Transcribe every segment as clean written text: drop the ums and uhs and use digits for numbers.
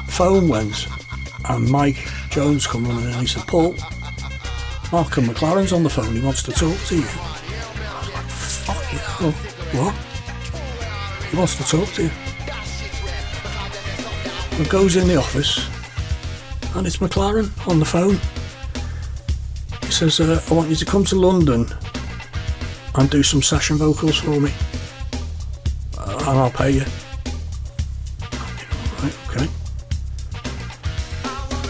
Phone went, and Mike Jones come running in and he said, Paul, Malcolm Mclaren's on the phone, he wants to talk to you. I was like, fuck you, what? He wants to talk to you. And goes in the office, and it's Mclaren on the phone. He says, I want you to come to London and do some session vocals for me, and I'll pay you. Right, okay.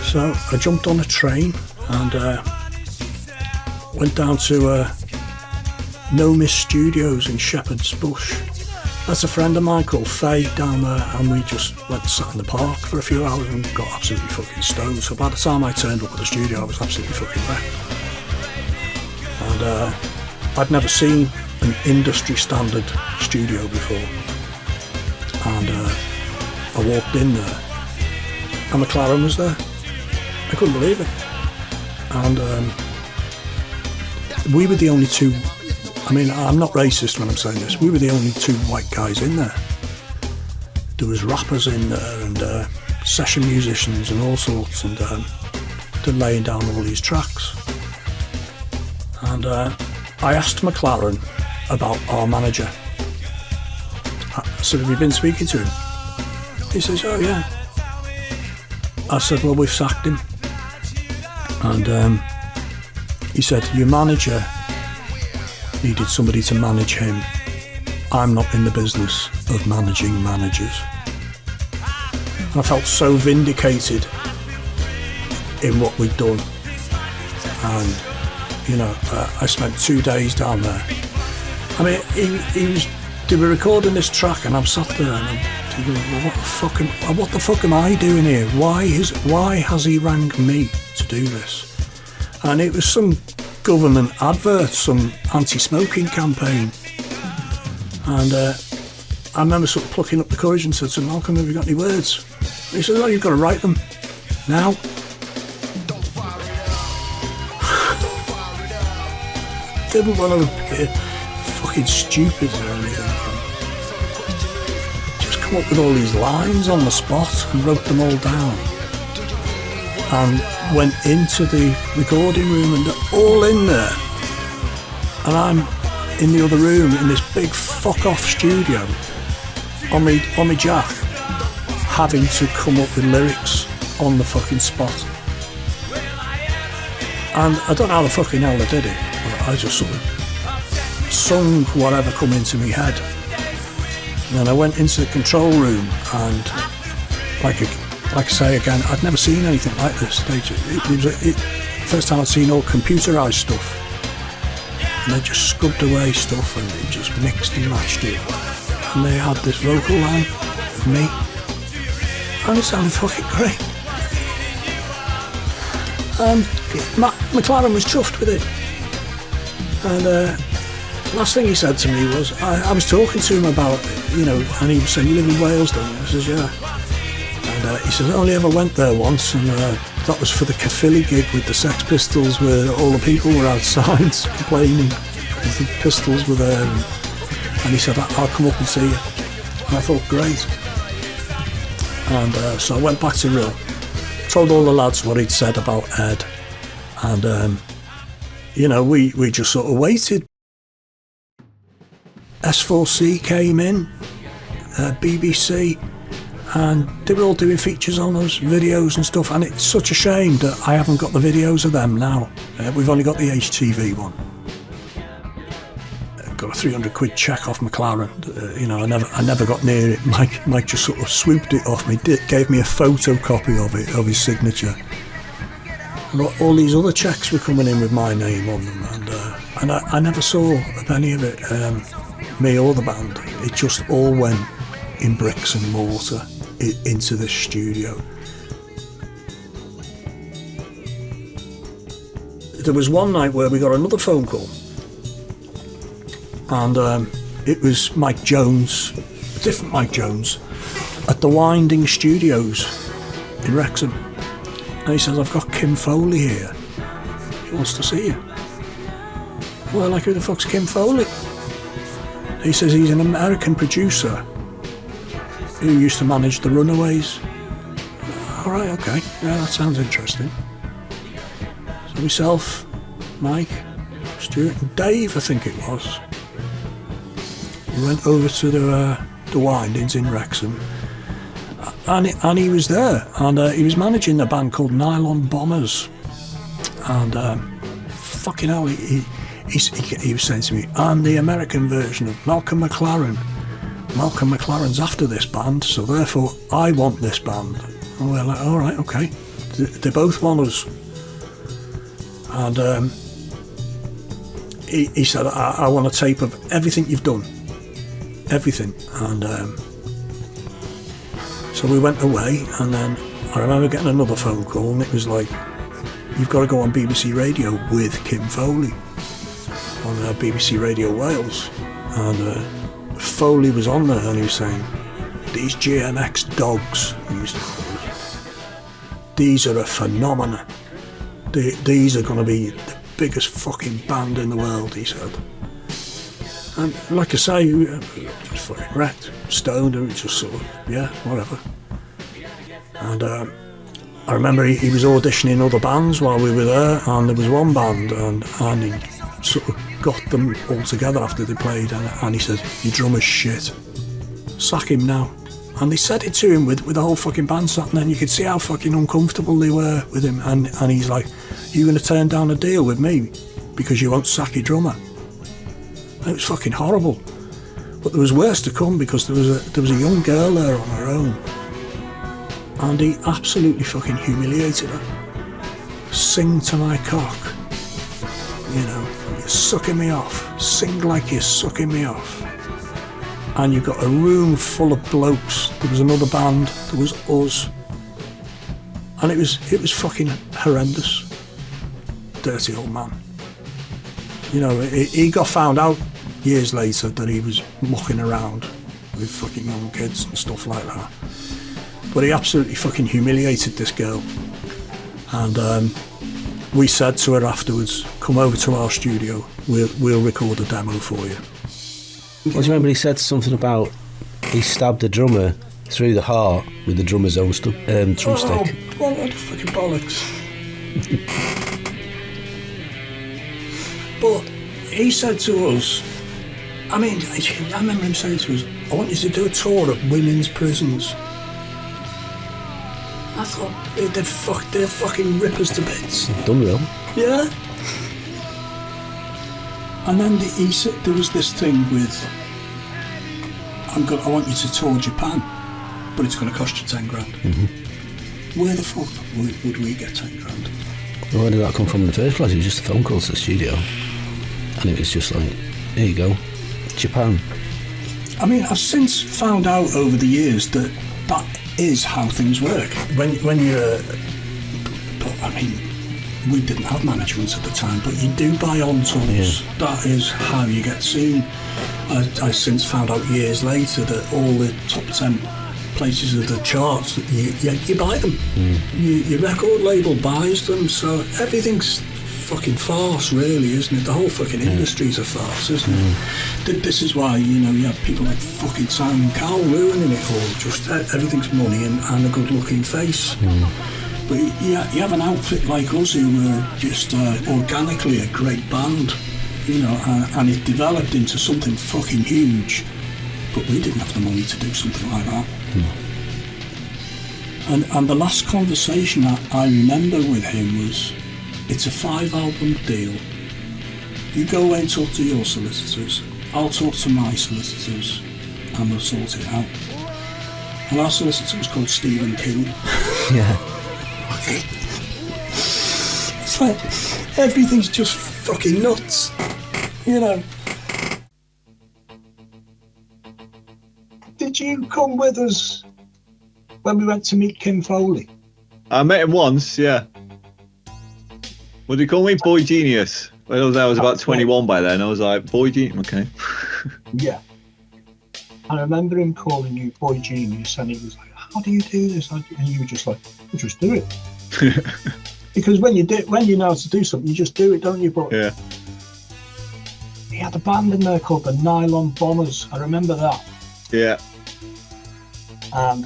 So I jumped on a train and went down to Nomis Studios in Shepherd's Bush. That's a friend of mine called Faye down there, and we just went and sat in the park for a few hours and got absolutely fucking stoned. So by the time I turned up at the studio, I was absolutely fucking wrecked. And I'd never seen an industry standard studio before. And I walked in there, and Mclaren was there. I couldn't believe it. And we were the only two. I mean, I'm not racist when I'm saying this. We were the only two white guys in there. There was rappers in there and session musicians and all sorts, and they're laying down all these tracks. And I asked Mclaren about our manager. I said, have you been speaking to him? He says, oh yeah. I said, well, we've sacked him. And he said, your manager needed somebody to manage him. I'm not in the business of managing managers. And I felt so vindicated in what we'd done. And, you know, I spent 2 days down there. I mean, they were recording this track, and I'm sat there and I'm thinking, well, what the fuck am I doing here? Why has he rang me to do this? And it was some government advert, some anti-smoking campaign. And I remember sort of plucking up the courage and said to Malcolm, have you got any words? And he said, oh, you've got to write them now. Didn't want to appear fucking stupid or anything. Just come up with all these lines on the spot and wrote them all down. And went into the recording room, and they're all in there. And I'm in the other room in this big fuck off studio on my jack, having to come up with lyrics on the fucking spot. And I don't know how the fucking hell I did it. I just sort of sung whatever come into my head. And then I went into the control room, and like I say again, I'd never seen anything like this. It was first time I'd seen all computerised stuff. And they just scrubbed away stuff and it just mixed and matched it. And they had this vocal line of me. And it sounded fucking great. Mclaren was chuffed with it. And last thing he said to me was, I was talking to him about, you know, and he was saying, you live in Wales, don't you? I says, yeah. And he says, I only ever went there once, and that was for the Caerphilly gig with the Sex Pistols, where all the people were outside complaining because the Pistols were there. And he said, I'll come up and see you. And I thought, great. And so I went back to Rill, told all the lads what he'd said about Ed, and you know, we just sort of waited. S4C came in, BBC, and they were all doing features on us, videos and stuff, and it's such a shame that I haven't got the videos of them now. We've only got the HTV one. Got a 300 quid check off Mclaren. You know, I never got near it. Mike just sort of swooped it off me, gave me a photocopy of it, of his signature. And all these other checks were coming in with my name on them, and I never saw a penny of it, me or the band. It just all went in bricks and mortar into this studio. There was one night where we got another phone call, and it was Mike Jones, a different Mike Jones, at the Winding Studios in Wrexham. And he says, I've got Kim Foley here. He wants to see you. Well, like, who the fuck's Kim Foley? He says he's an American producer who used to manage the Runaways. All right, okay, yeah, that sounds interesting. So myself, Mike, Stuart and Dave, I think it was, we went over to the Windings in Wrexham, and he was there, and he was managing a band called Nylon Bombers, and fucking hell, he was saying to me, I'm the American version of Malcolm Mclaren. Malcolm McLaren's after this band, so therefore I want this band. And we're like, all right, okay. They both want us. And he said, I want a tape of everything you've done. Everything. And so we went away, and then I remember getting another phone call, and it was like, you've got to go on BBC Radio with Kim Foley on BBC Radio Wales. And Foley was on there, and he was saying, these GMX dogs, he used to call them, these are a phenomenon. These are going to be the biggest fucking band in the world, he said. And like I say, just fucking wrecked, stoned, and just sort of, yeah, whatever. And I remember he was auditioning other bands while we were there, and there was one band, and he sort of got them all together after they played, and he said, your drummer's shit, sack him now. And they said it to him with the whole fucking band sat, and then you could see how fucking uncomfortable they were with him, and he's like, you're going to turn down a deal with me because you won't sack your drummer? And it was fucking horrible. But there was worse to come, because there was a young girl there on her own, and he absolutely fucking humiliated her. Sing to my cock, you know, you're sucking me off, sing like you're sucking me off. And you've got a room full of blokes. There was another band, there was us, and it was fucking horrendous. Dirty old man. You know, he got found out years later that he was mucking around with fucking young kids and stuff like that. But he absolutely fucking humiliated this girl. And we said to her afterwards, come over to our studio, we'll record a demo for you. Well, do you remember he said something about he stabbed the drummer through the heart with the drummer's own drumstick? Oh, what the fucking bollocks. But he said to us, I mean, I remember him saying to us, I want you to do a tour of women's prisons. I thought, they're fucking rippers to bits. Done well. Yeah. And then he said there was this thing with, I want you to tour Japan, but it's going to cost you 10 grand. Mm-hmm. Where the fuck would we get 10 grand? Well, where did that come from in the first place? It was just a phone call to the studio, and it was just like, here you go, Japan. I mean, I've since found out over the years that is how things work. When you're, I mean, we didn't have management at the time, but you do buy on tours. Yeah. That is how you get seen. I since found out years later that all the top 10 places of the charts, that you buy them. Mm. Your record label buys them, so everything's fucking farce, really, isn't it? The whole fucking industry's a farce, isn't it? This is why, you know, you have people like fucking Simon Cowell ruining it all. Just everything's money and a good-looking face. Mm. But you have an outfit like us who were just organically a great band, you know, and it developed into something fucking huge. But we didn't have the money to do something like that. Mm. And the last conversation I remember with him was, it's a 5-album deal. You go away and talk to your solicitors, I'll talk to my solicitors, and we'll sort it out. And our solicitor was called Stephen King. Yeah. It's like, everything's just fucking nuts, you know. Did you come with us when we went to meet Kim Foley? I met him once, yeah. What do you call me? Boy Genius. I was about 21 by then. I was like, Boy Genius, okay. Yeah. I remember him calling you Boy Genius, and he was like, how do you do this? And you were just like, well, just do it. Because when you know how to do something, you just do it, don't you? But yeah. He had a band in there called the Nylon Bombers. I remember that. Yeah. and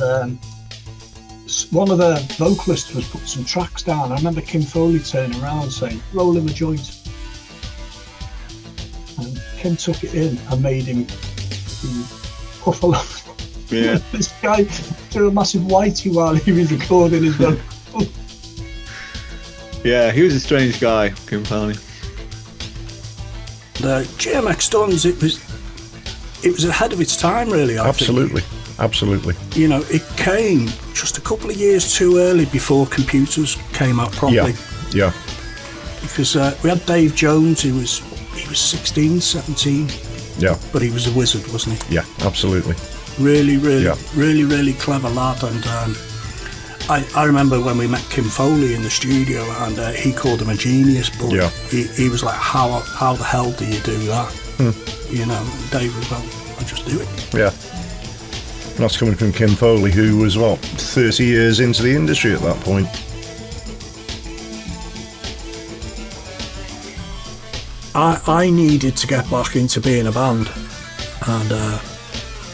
one of the vocalists was putting some tracks down. I remember Kim Foley turning around and saying, "Roll him a joint." And Kim took it in and made him puff along. Yeah. This guy threw a massive whitey while he was recording his vocal. Yeah, he was a strange guy, Kim Foley. The GMX Stuns, it was ahead of its time, really. I Absolutely. think. Absolutely. You know, it came just a couple of years too early before computers came out properly. Yeah. Because we had Dave Jones, he was 16, 17, Yeah. but he was a wizard, wasn't he? Yeah. Absolutely. Really clever lad. And I remember when we met Kim Foley in the studio, and he called him a genius, but Yeah. he was like, how the hell do you do that? You know, Dave was, well, I just do it. Yeah. And that's coming from Kim Foley, who was, 30 years into the industry at that point. I needed to get back into being a band, and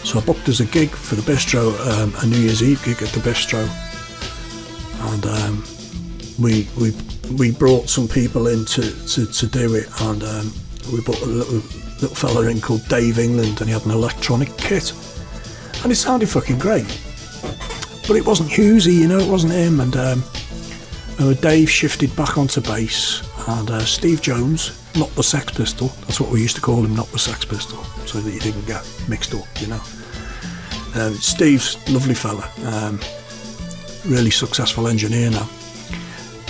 so I booked as a gig for the Bistro, a New Year's Eve gig at the Bistro, and we brought some people in to do it, and we brought a little fella in called Dave England, and he had an electronic kit, and it sounded fucking great, but it wasn't Hughesy, you know, it wasn't him, and Dave shifted back onto bass, and Steve Jones, not the Sex Pistol, that's what we used to call him, not the Sex Pistol, so that you didn't get mixed up, you know. Steve's a lovely fella, really successful engineer now,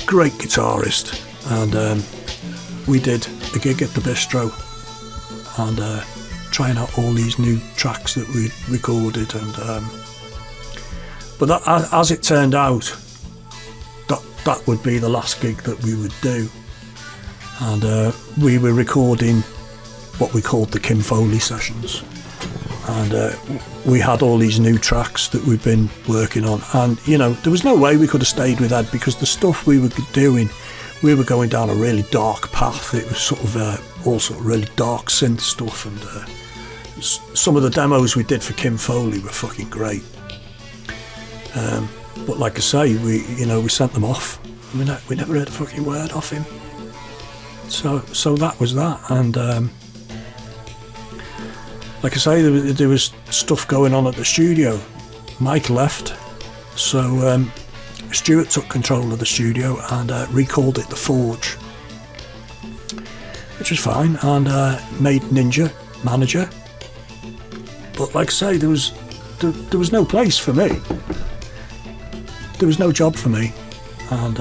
great guitarist, and we did a gig at the Bistro, and trying out all these new tracks that we recorded, and but that, as it turned out, that would be the last gig that we would do, and we were recording what we called the Kim Foley sessions, and we had all these new tracks that we'd been working on, and you know, there was no way we could have stayed with that, because the stuff we were doing, we were going down a really dark path. It was sort of all sort of really dark synth stuff, and some of the demos we did for Kim Foley were fucking great, but like I say, we sent them off. We never heard a fucking word off him. So that was that, and like I say, there was stuff going on at the studio. Mike left, so Stuart took control of the studio and recalled it the Forge, which was fine, and made Ninja manager. But like I say, there was no place for me. There was no job for me, and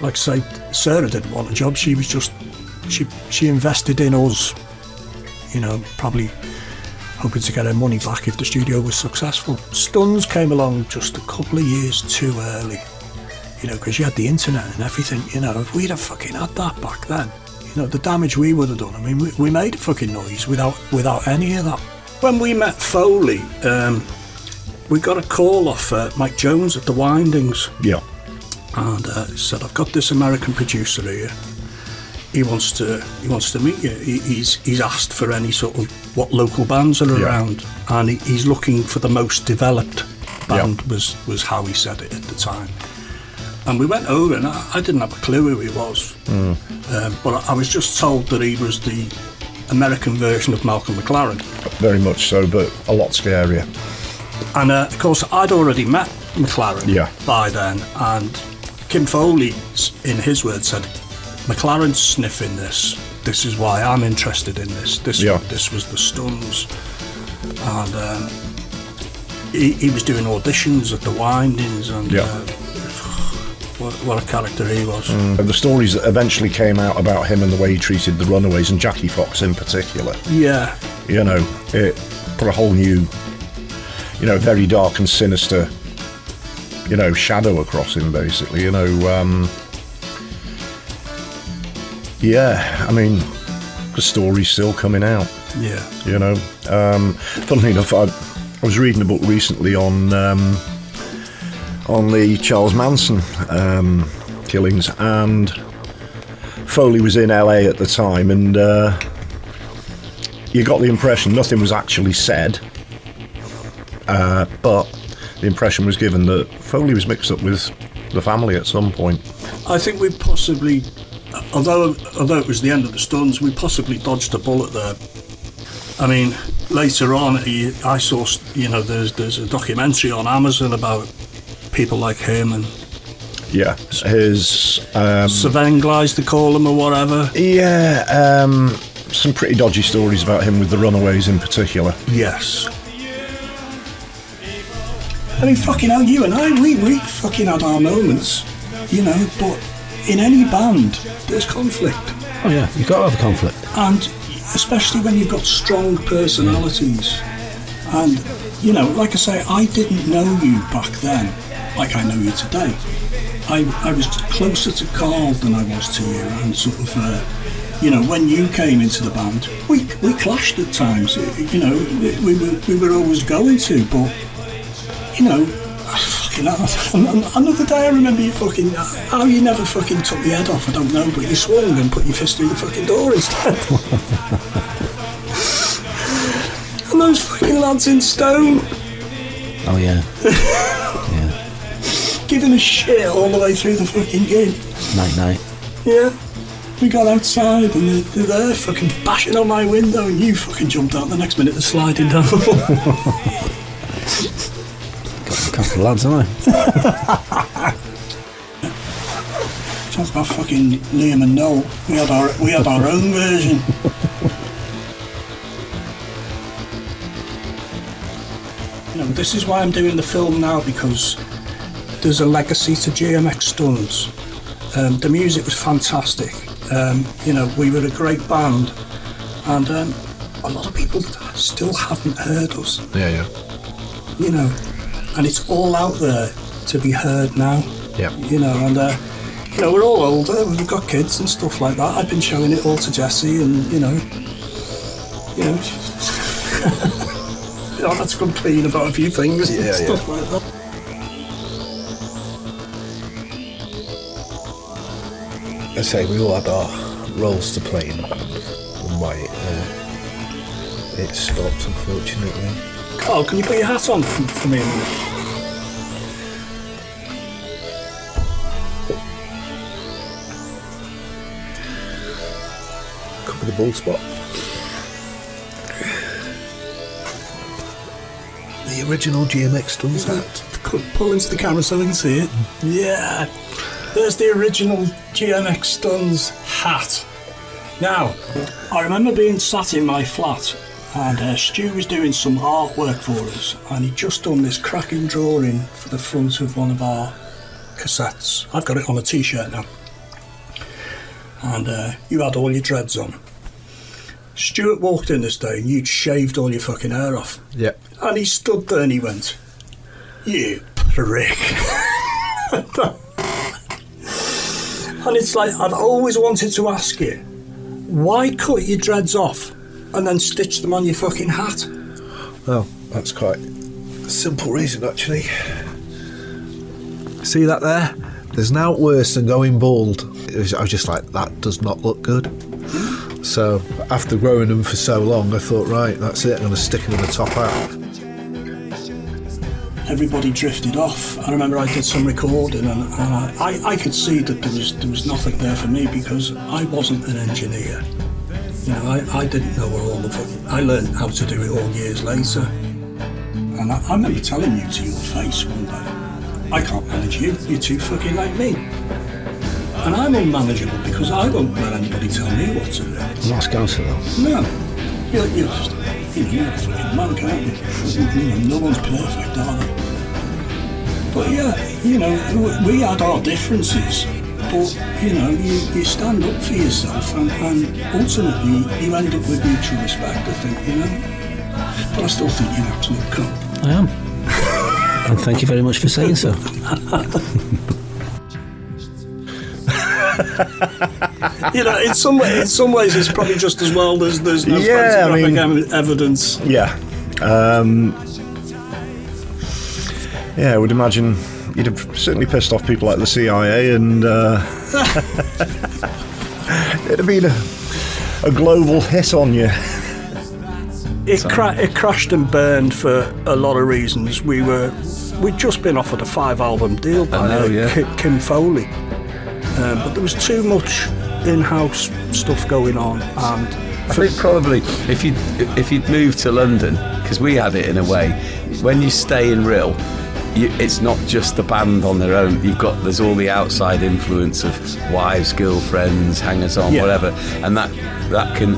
like I say, Sarah didn't want a job. She was just she invested in us, you know, probably hoping to get her money back if the studio was successful. Stuns came along just a couple of years too early, you know, because you had the internet and everything. You know, if we'd have fucking had that back then, you know, the damage we would have done. I mean, we made a fucking noise without any of that. When we met Foley, we got a call off Mike Jones at the Windings. Yeah. And he said, "I've got this American producer here. He wants to meet you. He's asked for any sort of what local bands are around, and he's looking for the most developed band." Was how he said it at the time. And we went over, and I didn't have a clue who he was, but I was just told that he was the American version of Malcolm Mclaren. Very much so, but a lot scarier. And of course, I'd already met McLaren by then, and Kim Foley, in his words, said, "McLaren's sniffing this. This is why I'm interested in this. This was the Stuns." And he was doing auditions at the Windings, and what a character he was. And the stories that eventually came out about him and the way he treated the Runaways, and Jackie Fox in particular. Yeah. You know, it put a whole new, you know, very dark and sinister, you know, shadow across him, basically, you know. I mean, the story's still coming out. Yeah. You know, funnily enough, I was reading a book recently on the Charles Manson killings, and Foley was in LA at the time, and you got the impression nothing was actually said, but the impression was given that Foley was mixed up with the family at some point. I think we possibly, although it was the end of the Stones, we possibly dodged a bullet there. I mean, later on, I saw, there's a documentary on Amazon about people like him and Yeah, his Savenglis, they call him, or whatever. Yeah, some pretty dodgy stories about him with the Runaways in particular. Yes. I mean, fucking hell, you and I, we fucking had our moments, but in any band, there's conflict. Oh yeah, you've got to have a conflict. And especially when you've got strong personalities. And, like I say, I didn't know you back then like I know you today. I was closer to Carl than I was to you, and sort of, when you came into the band, we clashed at times. We were always going to, but fucking another day I remember you fucking, how you never fucking took the head off, I don't know, but you swung and put your fist through the fucking door instead. And those fucking lads in Stone. Oh yeah. Giving a shit all the way through the fucking gig. Night. Yeah. We got outside and they're there fucking bashing on my window, and you fucking jumped out the next minute, they're sliding down. Got a couple of lads, haven't I? Talk about fucking Liam and Noel. We had our own version. This is why I'm doing the film now, because there's a legacy to GMX Stones. The music was fantastic. We were a great band, and a lot of people still haven't heard us. Yeah. And it's all out there to be heard now. Yeah. And we're all older, we've got kids and stuff like that. I've been showing it all to Jessie, and that's complain about a few things and stuff like that. I say we all had our roles to play in the band, and why it stopped, unfortunately. Carl, can you put your hat on for me a minute? Cover the bald spot. The original GMX Stones hat. Pull into the camera so we can see it. Yeah. There's the original GMX Stones hat. Now, I remember being sat in my flat, and Stu was doing some artwork for us, and he'd just done this cracking drawing for the front of one of our cassettes. I've got it on a t-shirt now. And you had all your dreads on. Stuart walked in this day and you'd shaved all your fucking hair off. Yeah. And he stood there and he went, "You prick." And it's like, I've always wanted to ask you, why cut your dreads off and then stitch them on your fucking hat? Well, that's quite a simple reason, actually. See that there? There's now worse than going bald. I was just like, that does not look good. So after growing them for so long, I thought, right, that's it, I'm going to stick them in the top hat. Everybody drifted off. I remember I did some recording, and I could see that there was nothing there for me, because I wasn't an engineer. I didn't know what all the fucking... I learned how to do it all years later. And I remember telling you to your face one day, I can't manage you, you're too fucking like me. And I'm unmanageable because I won't let anybody tell me what to do. That's gossip though. No. You're just, you're a fucking monk, aren't you? No one's perfect, are they? But yeah, we had our differences, but you stand up for yourself, and ultimately you end up with mutual respect, I think, But I still think you're an absolute cunt. I am. And thank you very much for saying so. In some ways it's probably just as well there's no photographic evidence. Yeah. I would imagine you'd have certainly pissed off people like the CIA, and it'd have been a global hit on you. It crashed and burned for a lot of reasons. We'd just been offered a 5-album deal by Kim Foley, but there was too much in-house stuff going on, and I think probably if you'd moved to London, because we had it in a way, when you stay in Rill, it's not just the band on their own. There's all the outside influence of wives, girlfriends, hangers-on, whatever, and that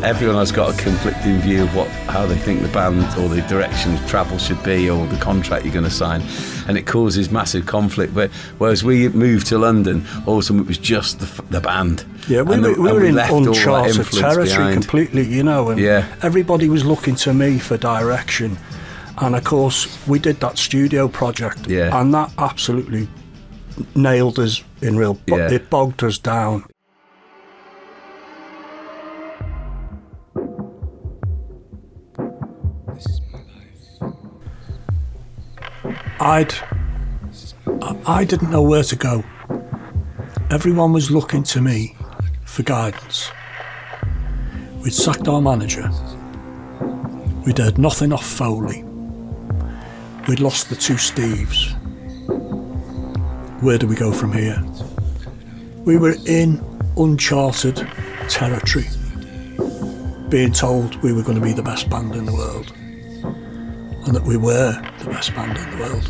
everyone has got a conflicting view of how they think the band or the direction of travel should be, or the contract you're going to sign, and it causes massive conflict. But whereas we moved to London, all of a sudden it was just the band. Yeah, we were in uncharted territory completely, and everybody was looking to me for direction. And of course, we did that studio project, and that absolutely nailed us in Rill. It bogged us down. I didn't know where to go. Everyone was looking to me for guidance. We'd sacked our manager. We'd heard nothing off Foley. We'd lost the 2 Steves. Where do we go from here? We were in uncharted territory, being told we were going to be the best band in the world, and that we were the best band in the world.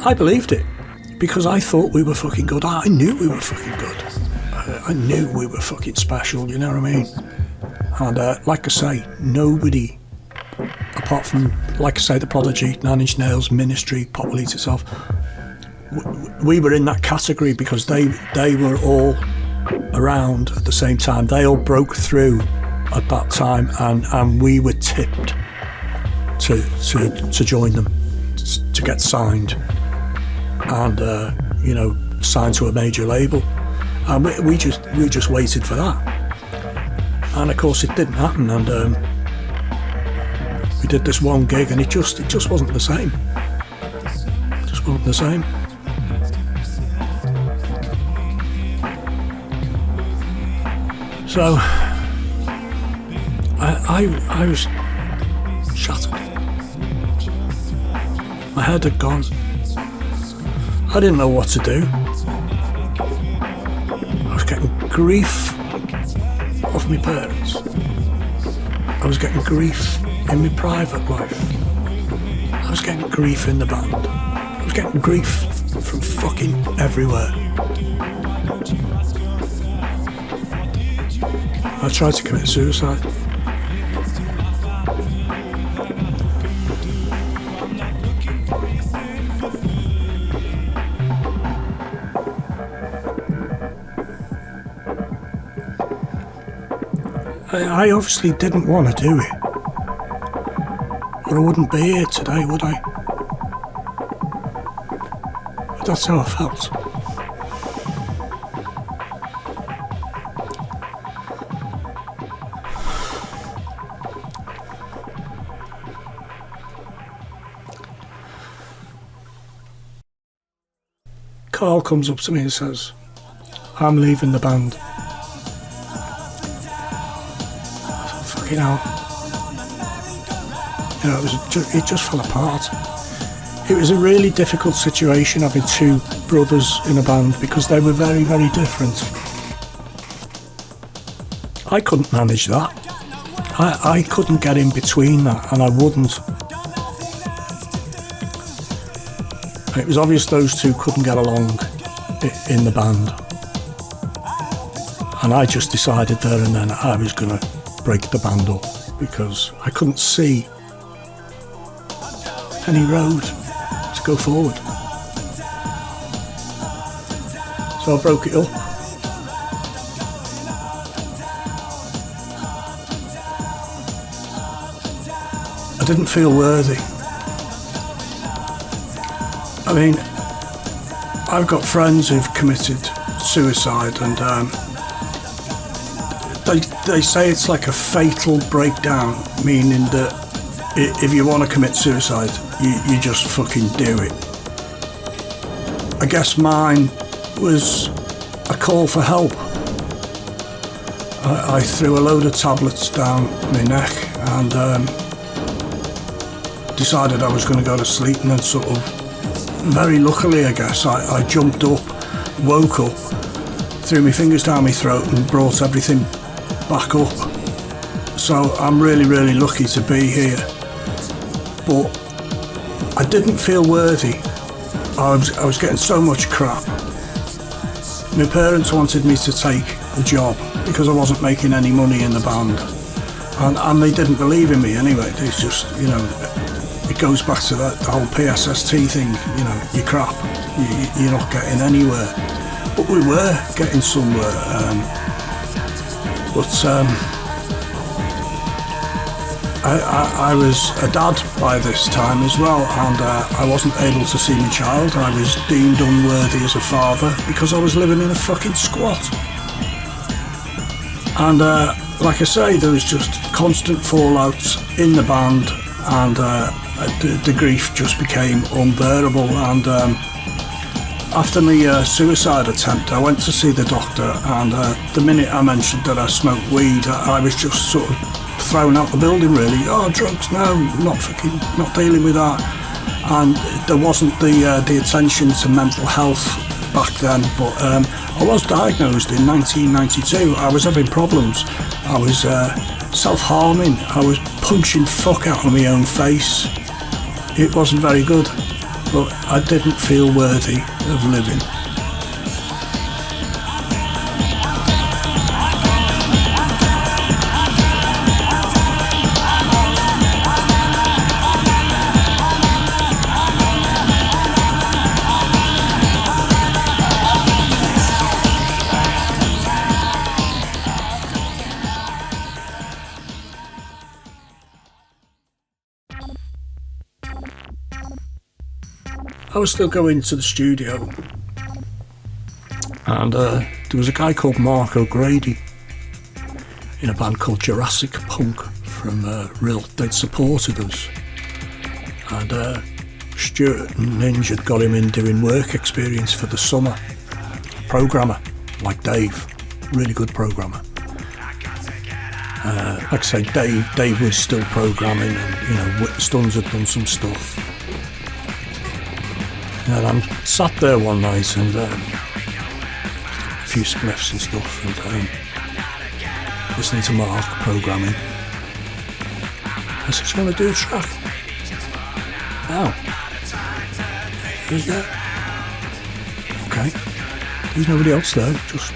I believed it, because I thought we were fucking good. I knew we were fucking good. I knew we were fucking special, you know what I mean? And like I say, nobody, apart from, like I say, The Prodigy, Nine Inch Nails, Ministry, Pop Will Eat Itself, we were in that category because they were all around at the same time. They all broke through at that time, and we were tipped to join them, to get signed, and signed to a major label. And we just waited for that. And of course it didn't happen, and we did this one gig, and it just wasn't the same. It just wasn't the same. So I was shattered. My head had gone. I didn't know what to do. I was getting grief off my parents. I was getting grief in my private life. I was getting grief in the band. I was getting grief from fucking everywhere. I tried to commit suicide. I obviously didn't want to do it, or I wouldn't be here today, would I? But that's how I felt. Carl comes up to me and says, "I'm leaving the band." Fucking hell. It just fell apart. It was a really difficult situation having 2 brothers in a band, because they were very, very different. I couldn't manage that. I couldn't get in between that, and I wouldn't. It was obvious those 2 couldn't get along in the band, and I just decided there and then I was going to break the band up, because I couldn't see any road to go forward. So I broke it up. I didn't feel worthy. I mean, I've got friends who've committed suicide, and they say it's like a fatal breakdown, meaning that if you want to commit suicide, you just fucking do it. I guess mine was a call for help, I threw a load of tablets down my neck and decided I was going to go to sleep, and then sort of, very luckily I guess, I jumped up, woke up, threw my fingers down my throat and brought everything back up. So I'm really, really lucky to be here. But I didn't feel worthy. I was getting so much crap. My parents wanted me to take a job because I wasn't making any money in the band. And they didn't believe in me anyway. It's just, you know, it goes back to the whole PSST thing, you know, you're crap, you're not getting anywhere. But we were getting somewhere. I was a dad by this time as well, and I wasn't able to see my child. I was deemed unworthy as a father because I was living in a fucking squat. And like I say, there was just constant fallouts in the band, and the grief just became unbearable. And after my suicide attempt, I went to see the doctor, and the minute I mentioned that I smoked weed, I was just sort of thrown out the building, really. Oh, drugs, no, not dealing with that. And there wasn't the attention to mental health back then, but I was diagnosed in 1992. I was having problems. I was self-harming. I was punching fuck out of my own face. It wasn't very good, but I didn't feel worthy of living. I was still going to the studio, and there was a guy called Mark O'Grady in a band called Jurassic Punk from Rill. They'd supported us, and Stuart and Ninja had got him in doing work experience for the summer. Programmer, like Dave, really good programmer. Like I say, Dave was still programming, and you know, Stuns had done some stuff. And I'm sat there one night and a few spliffs and stuff, and listening to Mark programming. I said, "Do you want to do a track?" "No." "Yeah." "Okay." There's nobody else there, just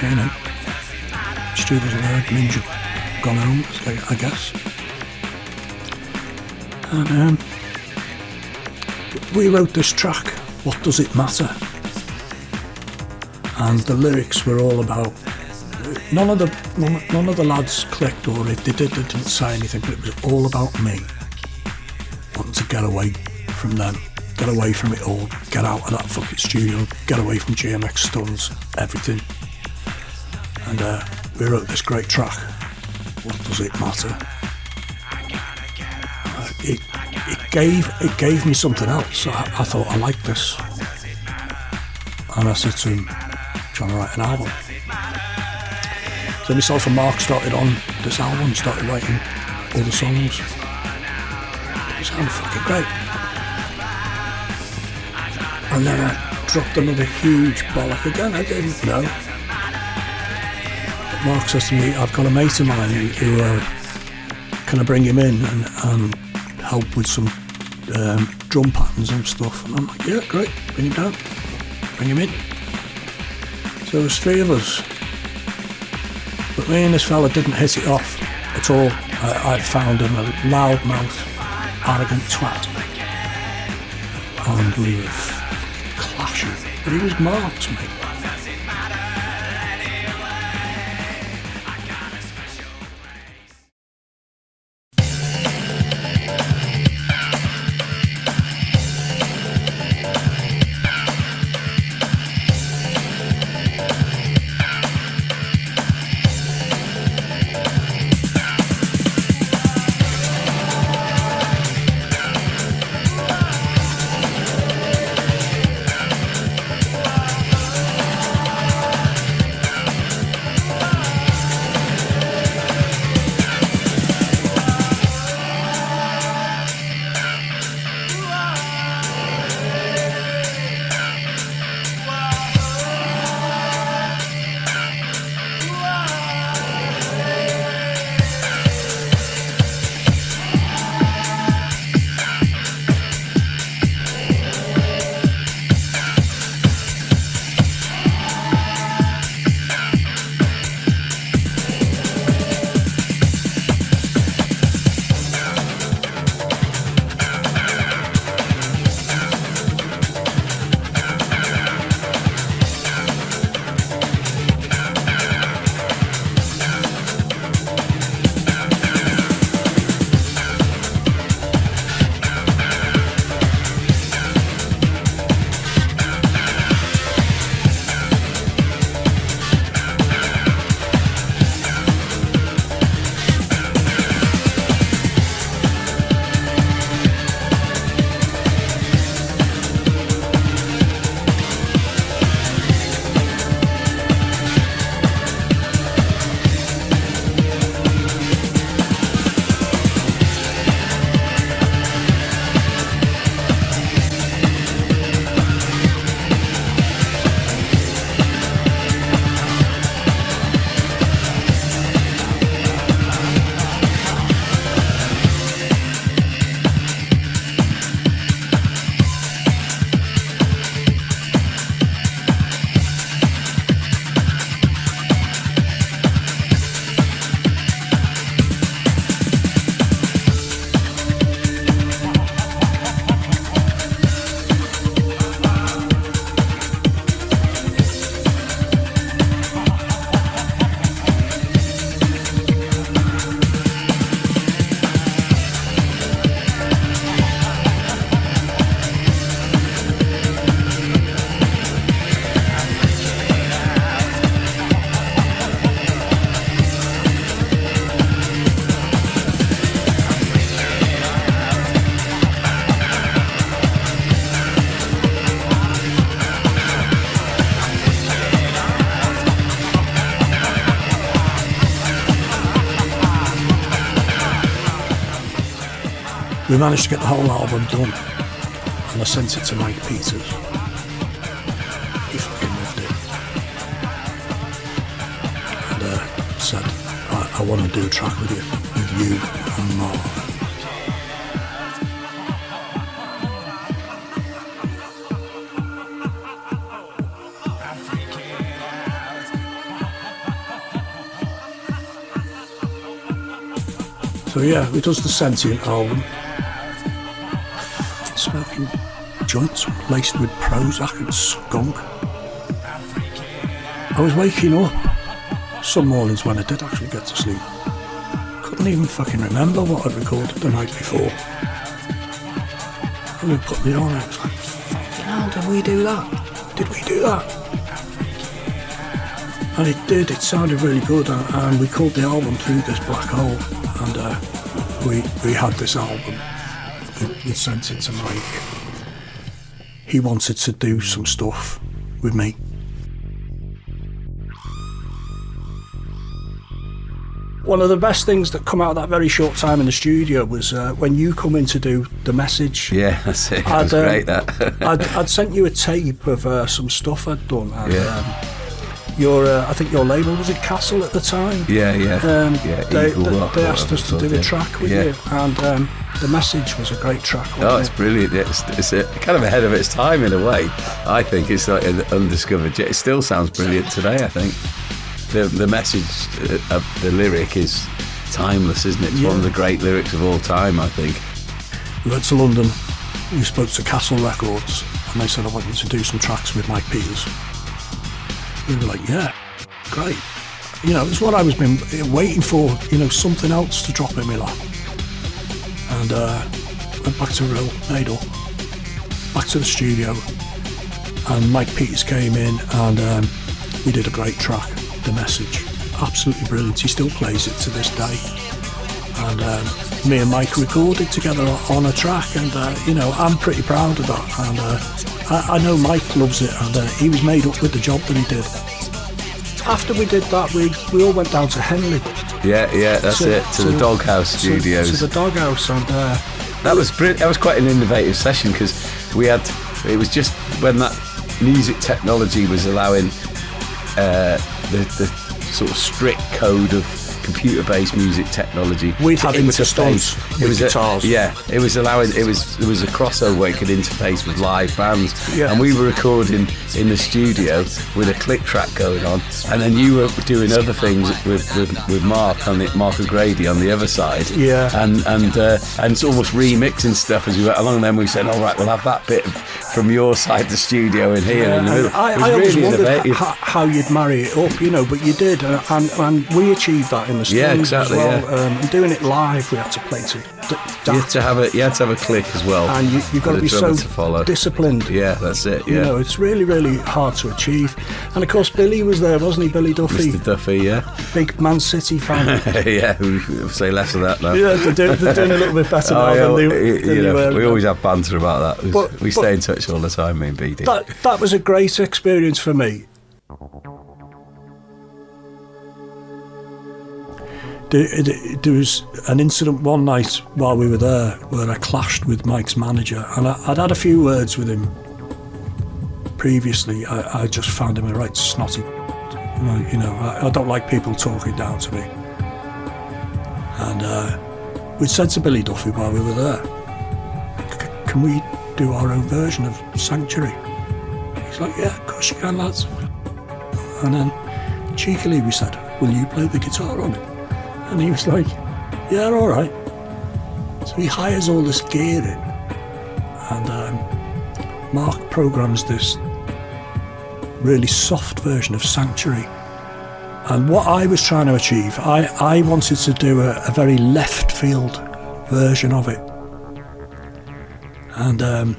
me and him. Stu wasn't there, Ninja gone home, I guess. And we wrote this track, What Does It Matter? And the lyrics were all about, none of the lads clicked, or if they did, they didn't say anything, but it was all about me wanting to get away from them, get away from it all, get out of that fucking studio, get away from GMX Stuns, everything. And we wrote this great track, What Does It Matter? It gave me something else. I thought, I like this. And I said to him, "Trying to write an album." So myself and Mark started on this album, started writing all the songs. It sounded fucking great. And then I dropped another huge bollock again. I didn't know. Mark says to me, "I've got a mate of mine who can I bring him in and help with some drum patterns and stuff?" And I'm like, "Yeah, great, bring him down, bring him in." So there was three of us, but me and this fella didn't hit it off at all. I found him a loudmouth, arrogant twat, and we were clashing, but he was Mark to me. we managed to get the whole album done, and I sent it to Mike Peters. He fucking loved it, and said, I want to do a track with you and Mark. So yeah, it does the Sentient album. Smoking joints laced with Prozac and skunk. I was waking up some mornings when I did actually get to sleep. Couldn't even fucking remember what I'd recorded the night before. And we put it on and I was like, fucking hell, did we do that? Did we do that? And it did, it sounded really good, and we called the album Through This Black Hole, and we had this album. We sent it to Mike. He wanted to do some stuff with me. One of the best things that come out of that very short time in the studio was when you come in to do The Message. Yeah, that's it. It was great, that. I'd sent you a tape of some stuff I'd done. And, Yeah. I think your label was at Castle at the time. Yeah. They asked us to do a track with you, and The Message was a great track. Oh, it's brilliant. It's kind of ahead of its time in a way. I think it's like an undiscovered. It still sounds brilliant today, I think. The message of the lyric is timeless, isn't it? It's one of the great lyrics of all time, I think. We went to London, we spoke to Castle Records, and they said, I want you to do some tracks with Mike Peters. We were like, yeah, great. You know, it's what I was been waiting for, you know, something else to drop in my lap. And went back to Rill, Nadal, back to the studio, and Mike Peters came in, and we did a great track, The Message. Absolutely brilliant. He still plays it to this day. And me and Mike recorded together on a track, and you know, I'm pretty proud of that. And I know Mike loves it, and he was made up with the job that he did. After we did that, we all went down to Henley. Yeah, that's it. To the Doghouse Studios. To the Doghouse, and that was brilliant. That was quite an innovative session, because it was just when that music technology was allowing the sort of strict code of computer-based music technology. We'd had it with the Stones, with guitars. It was allowing. There was a crossover where it could interface with live bands, and we were recording in the studio with a click track going on, and then you were doing other things with Mark O'Grady on the other side. And it's almost remixing stuff as we went along. And then we said, all right, we'll have that bit from your side, the studio in here. In the middle. I always wondered how you'd marry it up, you know, but you did, and we achieved that in the studio as well. And doing it live, we had to play to that. You had to have a click as well, and you've got to be so disciplined. Yeah, that's it. Yeah, you know, it's really, really hard to achieve. And of course, Billy was there, wasn't he? Billy Duffy, Mr. Duffy, yeah, big Man City fan. Yeah, we say less of that now. Yeah, they're doing a little bit better now than they were. We always have banter about that. We stay in touch all the time, me and BD. That was a great experience for me. There was an incident one night while we were there where I clashed with Mike's manager, and I'd had a few words with him previously. I just found him a right snotty. You know, I don't like people talking down to me. And we'd said to Billy Duffy while we were there, can we do our own version of Sanctuary? He's like, yeah, of course you can, lads. And then cheekily we said, will you play the guitar on it? And he was like, yeah, all right. So he hires all this gear in, and Mark programs this really soft version of Sanctuary. And what I was trying to achieve, I wanted to do a very left field version of it. And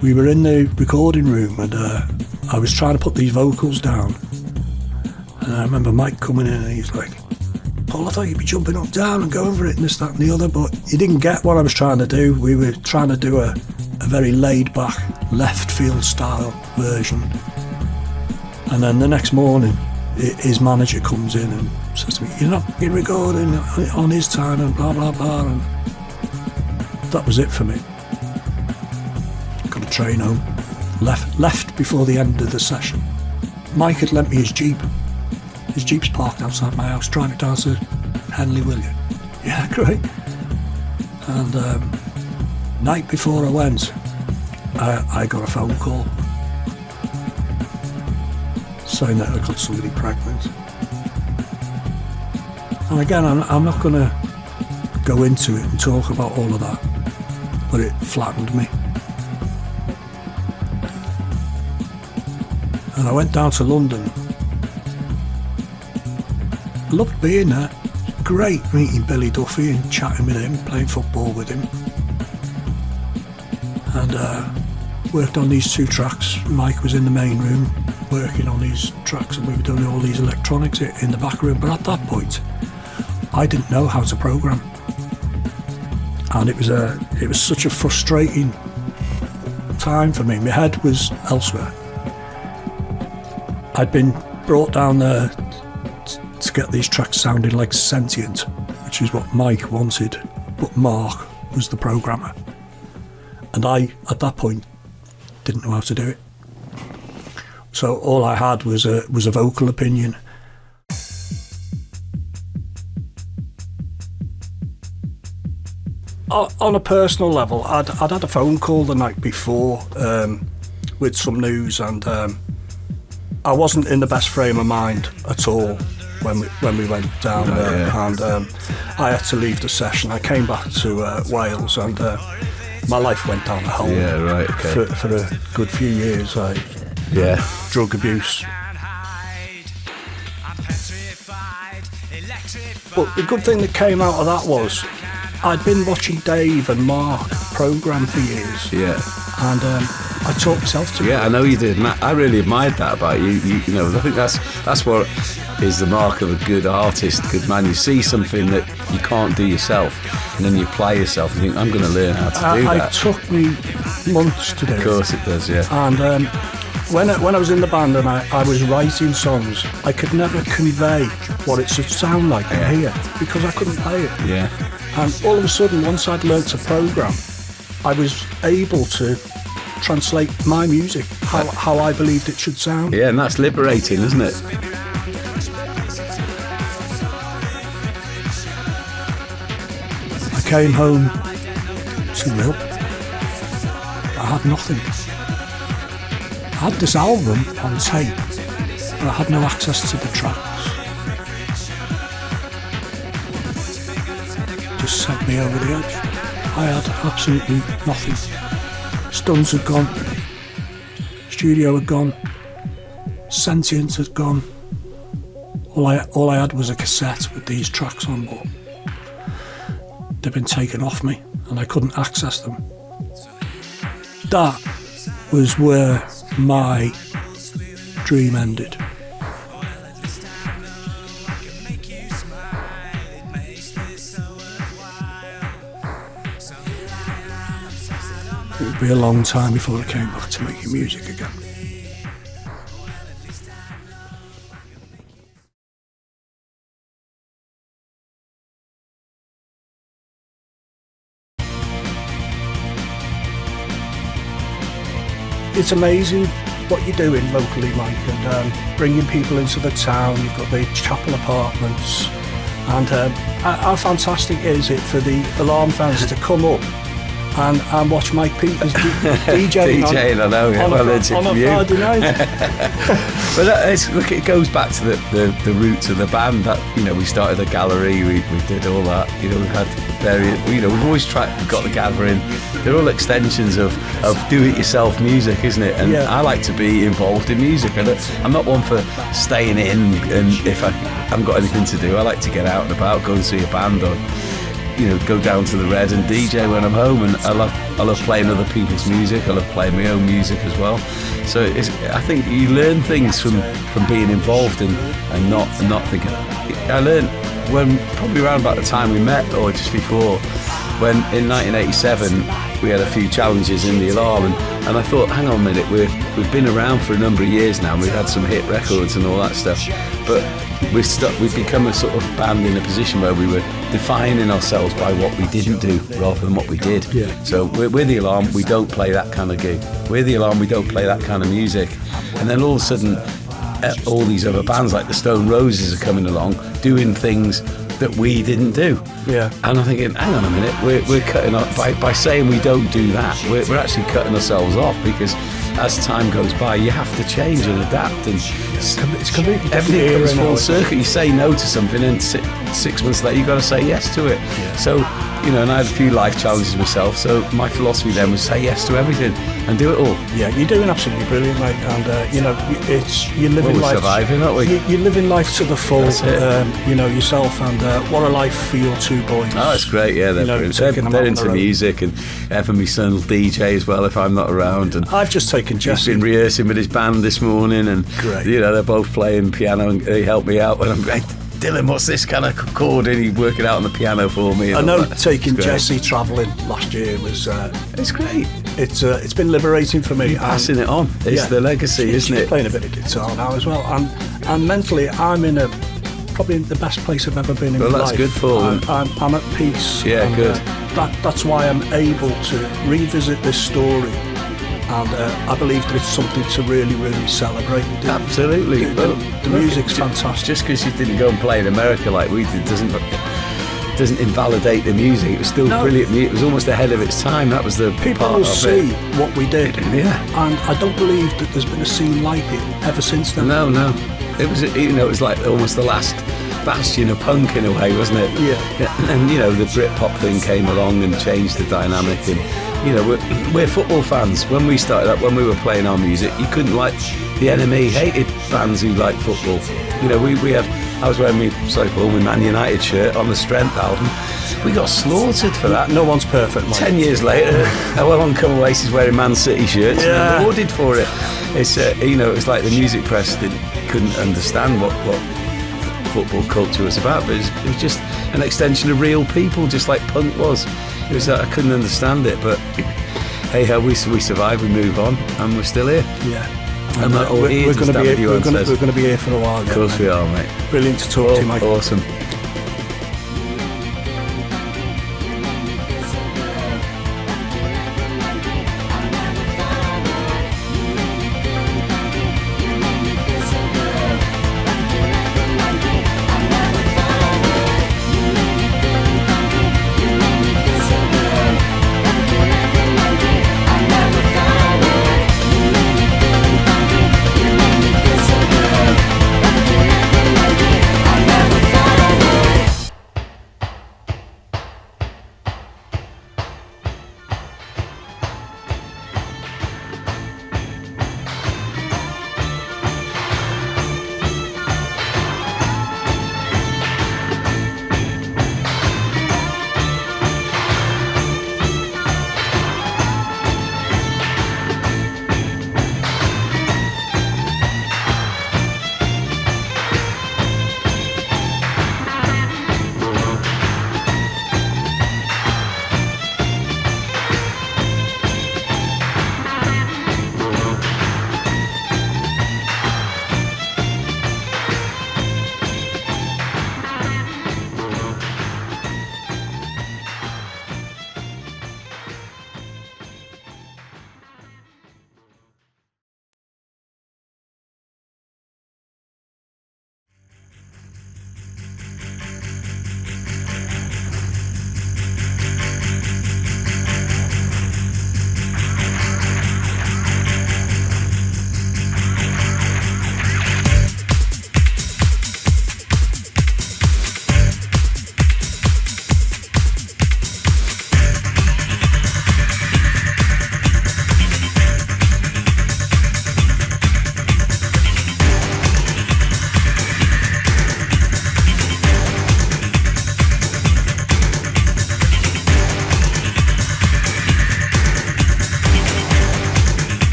we were in the recording room, and I was trying to put these vocals down. And I remember Mike coming in, and he's like, Paul, I thought you'd be jumping up, down and going for it and this, that and the other, but he didn't get what I was trying to do. We were trying to do a very laid back left field style version. And then the next morning his manager comes in and says to me, you're not recording on his time and blah blah blah. And that was it for me. Got a train home. Left before the end of the session. Mike had lent me his Jeep. His Jeep's parked outside my house. Drive it down to Henley, will you? Yeah, great. And night before I went, I got a phone call saying that I got somebody pregnant. And again, I'm not going to go into it and talk about all of that, but it flattened me. And I went down to London. Loved being there. Great meeting Billy Duffy and chatting with him, playing football with him. And worked on these 2 tracks. Mike was in the main room working on these tracks, and we were doing all these electronics in the back room. But at that point, I didn't know how to program. And it was such a frustrating time for me. My head was elsewhere. I'd been brought down there to get these tracks sounding like sentient, which is what Mike wanted, but Mark was the programmer. And I, at that point, didn't know how to do it. So all I had was a vocal opinion. On a personal level, I'd had a phone call the night before with some news, and I wasn't in the best frame of mind at all when we went down there. Yeah. And I had to leave the session. I came back to Wales, and my life went down the hole. Yeah, right. Okay. For a good few years, drug abuse. But the good thing that came out of that was I'd been watching Dave and Mark program for years. Yeah. And I taught myself to. Yeah, I know you did. And I really admired that about you. You know, I think that's what is the mark of a good artist, good man. You see something that you can't do yourself, and then you apply yourself and think, I'm going to learn how to do that. It took me months to do it. Of course it does, yeah. And when I was in the band and I was writing songs, I could never convey what it should sound like in here because I couldn't play it. Yeah. And all of a sudden, once I'd learned to program, I was able to translate my music how I believed it should sound. Yeah, and that's liberating, isn't it? I came home to Will. I had nothing. I had this album on tape, but I had no access to the tracks. Just sent me over the edge. I had absolutely nothing. Stuns had gone. Studio had gone. Sentient had gone. All I had was a cassette with these tracks on, but they'd been taken off me and I couldn't access them. That was where my dream ended. It would be a long time before I came back to making music again. It's amazing what you're doing locally, Mike, and bringing people into the town. You've got the chapel apartments, and how fantastic is it for the Alarm fans to come up and watch Mike Peters DJing on a Friday night. But look, it goes back to the roots of the band. That, you know, we started a gallery, we did all that. You know, we've had various. You know, we've always got the gathering. They're all extensions of do-it-yourself music, isn't it? And I like to be involved in music. I'm not one for staying in, and if I haven't got anything to do, I like to get out and about, go and see a band, or, you know, go down to the Red and DJ when I'm home. And I love playing other people's music. I love playing my own music as well. So I think you learn things from being involved and not thinking. I learned when probably around about the time we met, or just before, when in 1987 we had a few challenges in the Alarm, and I thought, hang on a minute, we've been around for a number of years now. We've had some hit records and all that stuff, but we've become a sort of band in a position where we were defining ourselves by what we didn't do rather than what we did. Yeah. So we're the Alarm, we don't play that kind of gig. We're the Alarm, we don't play that kind of music. And then all of a sudden, all these other bands like the Stone Roses are coming along, doing things that we didn't do. Yeah. And I'm thinking, hang on a minute, we're cutting off, by saying we don't do that, we're actually cutting ourselves off, because as time goes by, you have to change and adapt, and It's completely different everything era comes now, full isn't it? circuit. You say no to something, and 6 months later you've got to say yes to it. So, you know, and I had a few life challenges myself, so my philosophy then was say yes to everything and do it all. Yeah, you're doing absolutely brilliant, mate. And you know, you're living Well, we're life. surviving, aren't we? You're living life to the full. That's it. You know, yourself, and what a life for your two boys. Oh, it's great, yeah, they're You know, brilliant. taking them They're out on into the road. music, and Evan, my son, will DJ as well if I'm not around. And I've just taken he's Jesse. been rehearsing with his band this morning, and Great. you know, they're both playing piano, and they help me out when I'm going, Dylan, what's this kind of chord? And he's working out on the piano for me. I and know all that. taking It's great. Jesse travelling last year was It's great. it's been liberating for me. Passing it on. It's the legacy, She's isn't it? Playing a bit of guitar now as well, and mentally I'm in probably the best place I've ever been in Well, my that's life. good for them. I'm at peace. Yeah, and, good. That's why I'm able to revisit this story, and I believe that it's something to really, really celebrate. Absolutely. The music's fantastic. Just because you didn't go and play in America like we did doesn't invalidate the music. It was still No. brilliant. It was almost ahead of its time. That was the People part will of see it. what we did, Yeah. and I don't believe that there's been a scene like it ever since then. No. It was, you know, it was like almost the last bastion of punk in a way, wasn't it? Yeah. And you know, the Britpop thing came along and changed the dynamic. And you know, we're football fans. When we started up, when we were playing our music, you couldn't like the Enemy hated fans who liked football. You know, we had. I was wearing my Man United shirt on the Strength album. We got slaughtered for that. No one's perfect, mate. 10 years later, along come Oasis wearing Man City shirts Yeah. and awarded for it. It's you know, it's like the music press couldn't understand what football culture was about, but it was just an extension of real people, just like punk was. It was I couldn't understand it, but hey ho, we survived, we move on, and we're still here. Yeah. And we're going to be here for a while. Of course we are, mate. Brilliant to talk to you, mate. Awesome.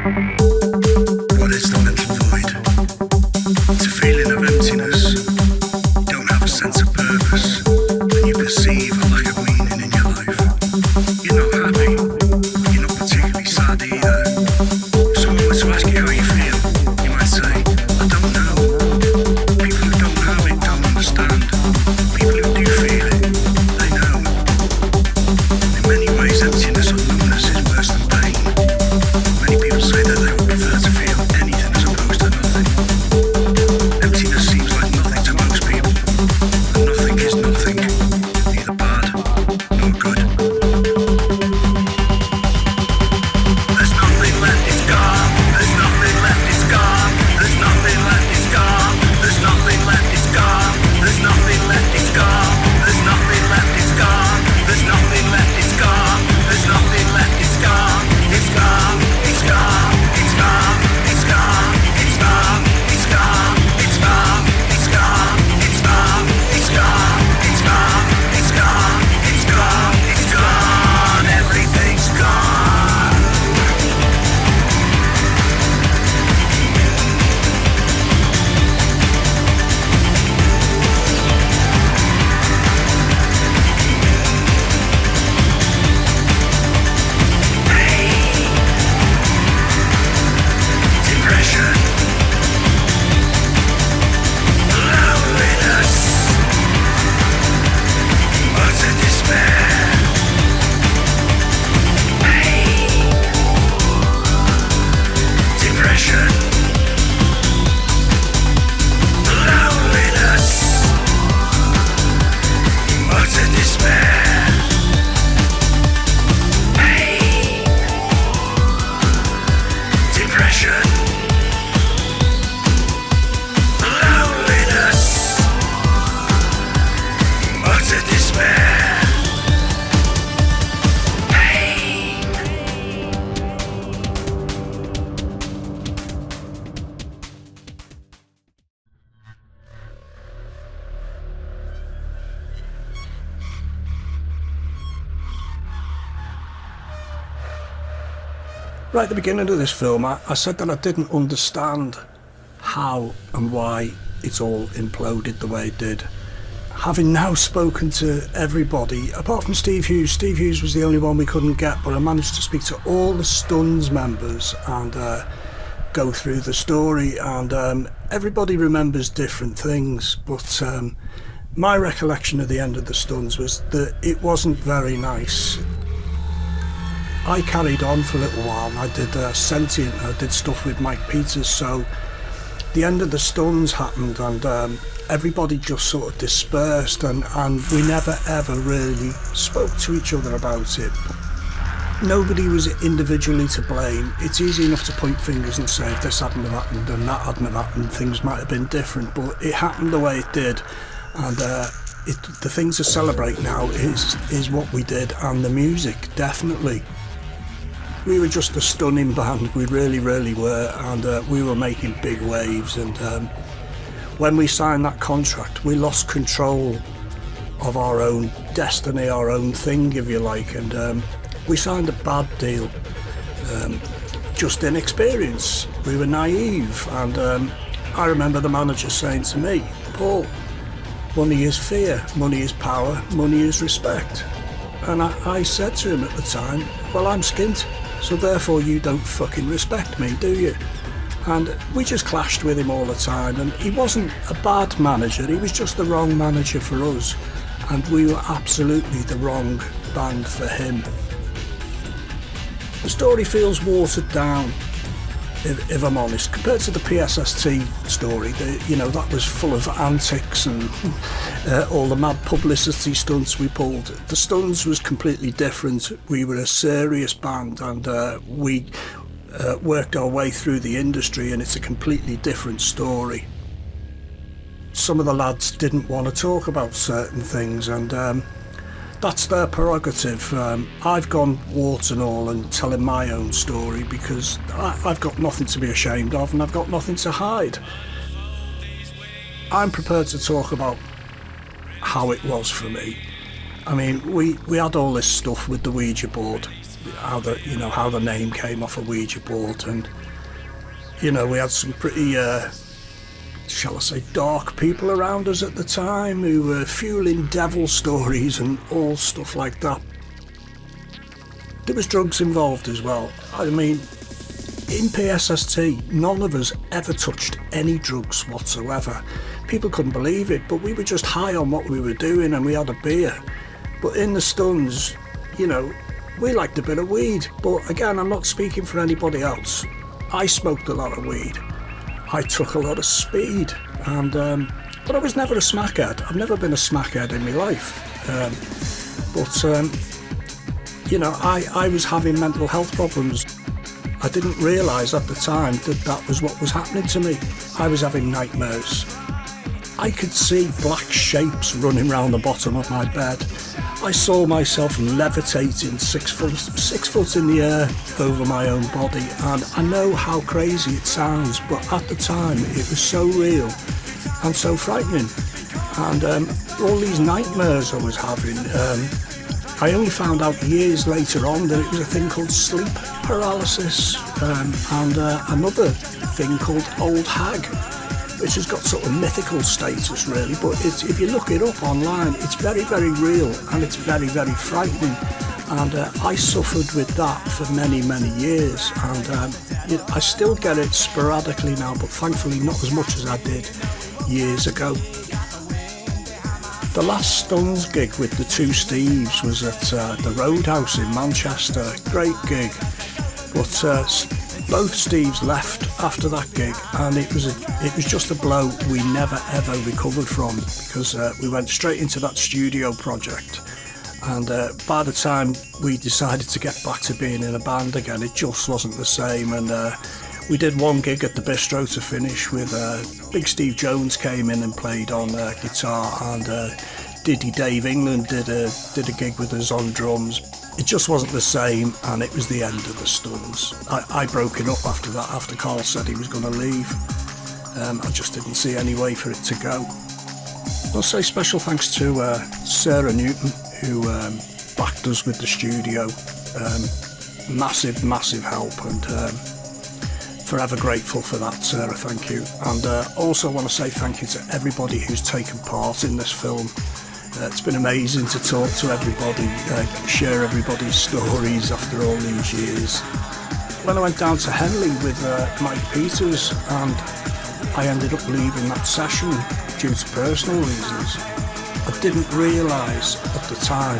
What is the mental void? It's a feeling of emptiness. You don't have a sense of purpose, and you perceive a lack of meaning in your life. You're not happy, but you're not particularly sad either. So I were to ask you how you feel, you might say, I don't know. People who don't have it don't understand. People who do feel it, they know. In many ways, emptiness or numbness is worse than pain. Many people say that they would prefer to feel anything as opposed to nothing. Emptiness seems like nothing to most people, and nothing is nothing, neither bad nor good. There's nothing left, it's gone. There's nothing left, it's gone. There's nothing left, it's gone. There's nothing left, it's gone. There's nothing left, it's gone. There's nothing left, it's gone. There's nothing left, it's gone. There's nothing left, it's gone. It's gone, it's gone, it's gone, it's gone, it's gone, it's gone, it's gone, it's gone, it's gone, it's gone, it's gone, it's gone, it's gone, it's gone, everything's gone. Depression, loneliness, utter despair, pain, depression, loneliness, utter despair, pain, depression, loneliness, utter despair, pain. Right at the beginning of this film, I said that I didn't understand how and why it all imploded the way it did. Having now spoken to everybody, apart from Steve Hughes was the only one we couldn't get, but I managed to speak to all the Stuns members and go through the story, and everybody remembers different things, but my recollection of the end of the Stuns was that it wasn't very nice. I carried on for a little while. I did Sentient, I did stuff with Mike Peters, so the end of the Stuns happened, and everybody just sort of dispersed, and we never ever really spoke to each other about it. Nobody was individually to blame. It's easy enough to point fingers and say if this hadn't have happened and that hadn't have happened, things might have been different, but it happened the way it did, and the thing to celebrate now is what we did, and the music, definitely. We were just a stunning band, we really, really were, and we were making big waves, and when we signed that contract, we lost control of our own destiny, our own thing, if you like, and we signed a bad deal, just inexperience. We were naive, and I remember the manager saying to me, Paul, money is fear, money is power, money is respect. And I said to him at the time, well, I'm skint, so therefore you don't fucking respect me, do you? And we just clashed with him all the time, and he wasn't a bad manager, he was just the wrong manager for us, and we were absolutely the wrong band for him. The story feels watered down, if I'm honest, compared to the PSST story. That was full of antics and all the mad publicity stunts we pulled. The Stuns was completely different. We were a serious band, and we worked our way through the industry, and it's a completely different story. Some of the lads didn't want to talk about certain things, and that's their prerogative. I've gone warts and all and telling my own story because I've got nothing to be ashamed of, and I've got nothing to hide. I'm prepared to talk about how it was for me. I mean, we had all this stuff with the Ouija board. how the name came off a Ouija board, and we had some pretty shall I say dark people around us at the time who were fueling devil stories and all stuff like that. There was drugs involved as well. I mean, in PSST, none of us ever touched any drugs whatsoever. People couldn't believe it, but we were just high on what we were doing, and we had a beer. But in the Stuns, we liked a bit of weed. But again, I'm not speaking for anybody else. I smoked a lot of weed. I took a lot of speed, and but I was never a smackhead. I've never been a smackhead in my life. I was having mental health problems. I didn't realise at the time that was what was happening to me. I was having nightmares. I could see black shapes running round the bottom of my bed. I saw myself levitating 6 foot in the air over my own body, and I know how crazy it sounds, but at the time it was so real and so frightening. And all these nightmares I was having, I only found out years later on that it was a thing called sleep paralysis, and another thing called old hag, which has got sort of mythical status really, but if you look it up online, it's very, very real, and it's very, very frightening. And I suffered with that for many, many years, and I still get it sporadically now, but thankfully not as much as I did years ago. The last Stuns gig with the two Steves was at the Roadhouse in Manchester. Great gig, but both Steves left after that gig, and it was just a blow we never ever recovered from, because we went straight into that studio project, and by the time we decided to get back to being in a band again, it just wasn't the same. And we did one gig at the Bistro to finish with Big Steve Jones came in and played on guitar, and Diddy Dave England did a gig with us on drums. It just wasn't the same, and it was the end of the Stuns. I broke it up after that, after Carl said he was going to leave. I just didn't see any way for it to go. I'll say special thanks to Sarah Newton, who backed us with the studio. Massive help, and forever grateful for that, Sarah, thank you. And also want to say thank you to everybody who's taken part in this film. It's been amazing to talk to everybody, share everybody's stories after all these years. When I went down to Henley with Mike Peters, and I ended up leaving that session due to personal reasons, I didn't realise at the time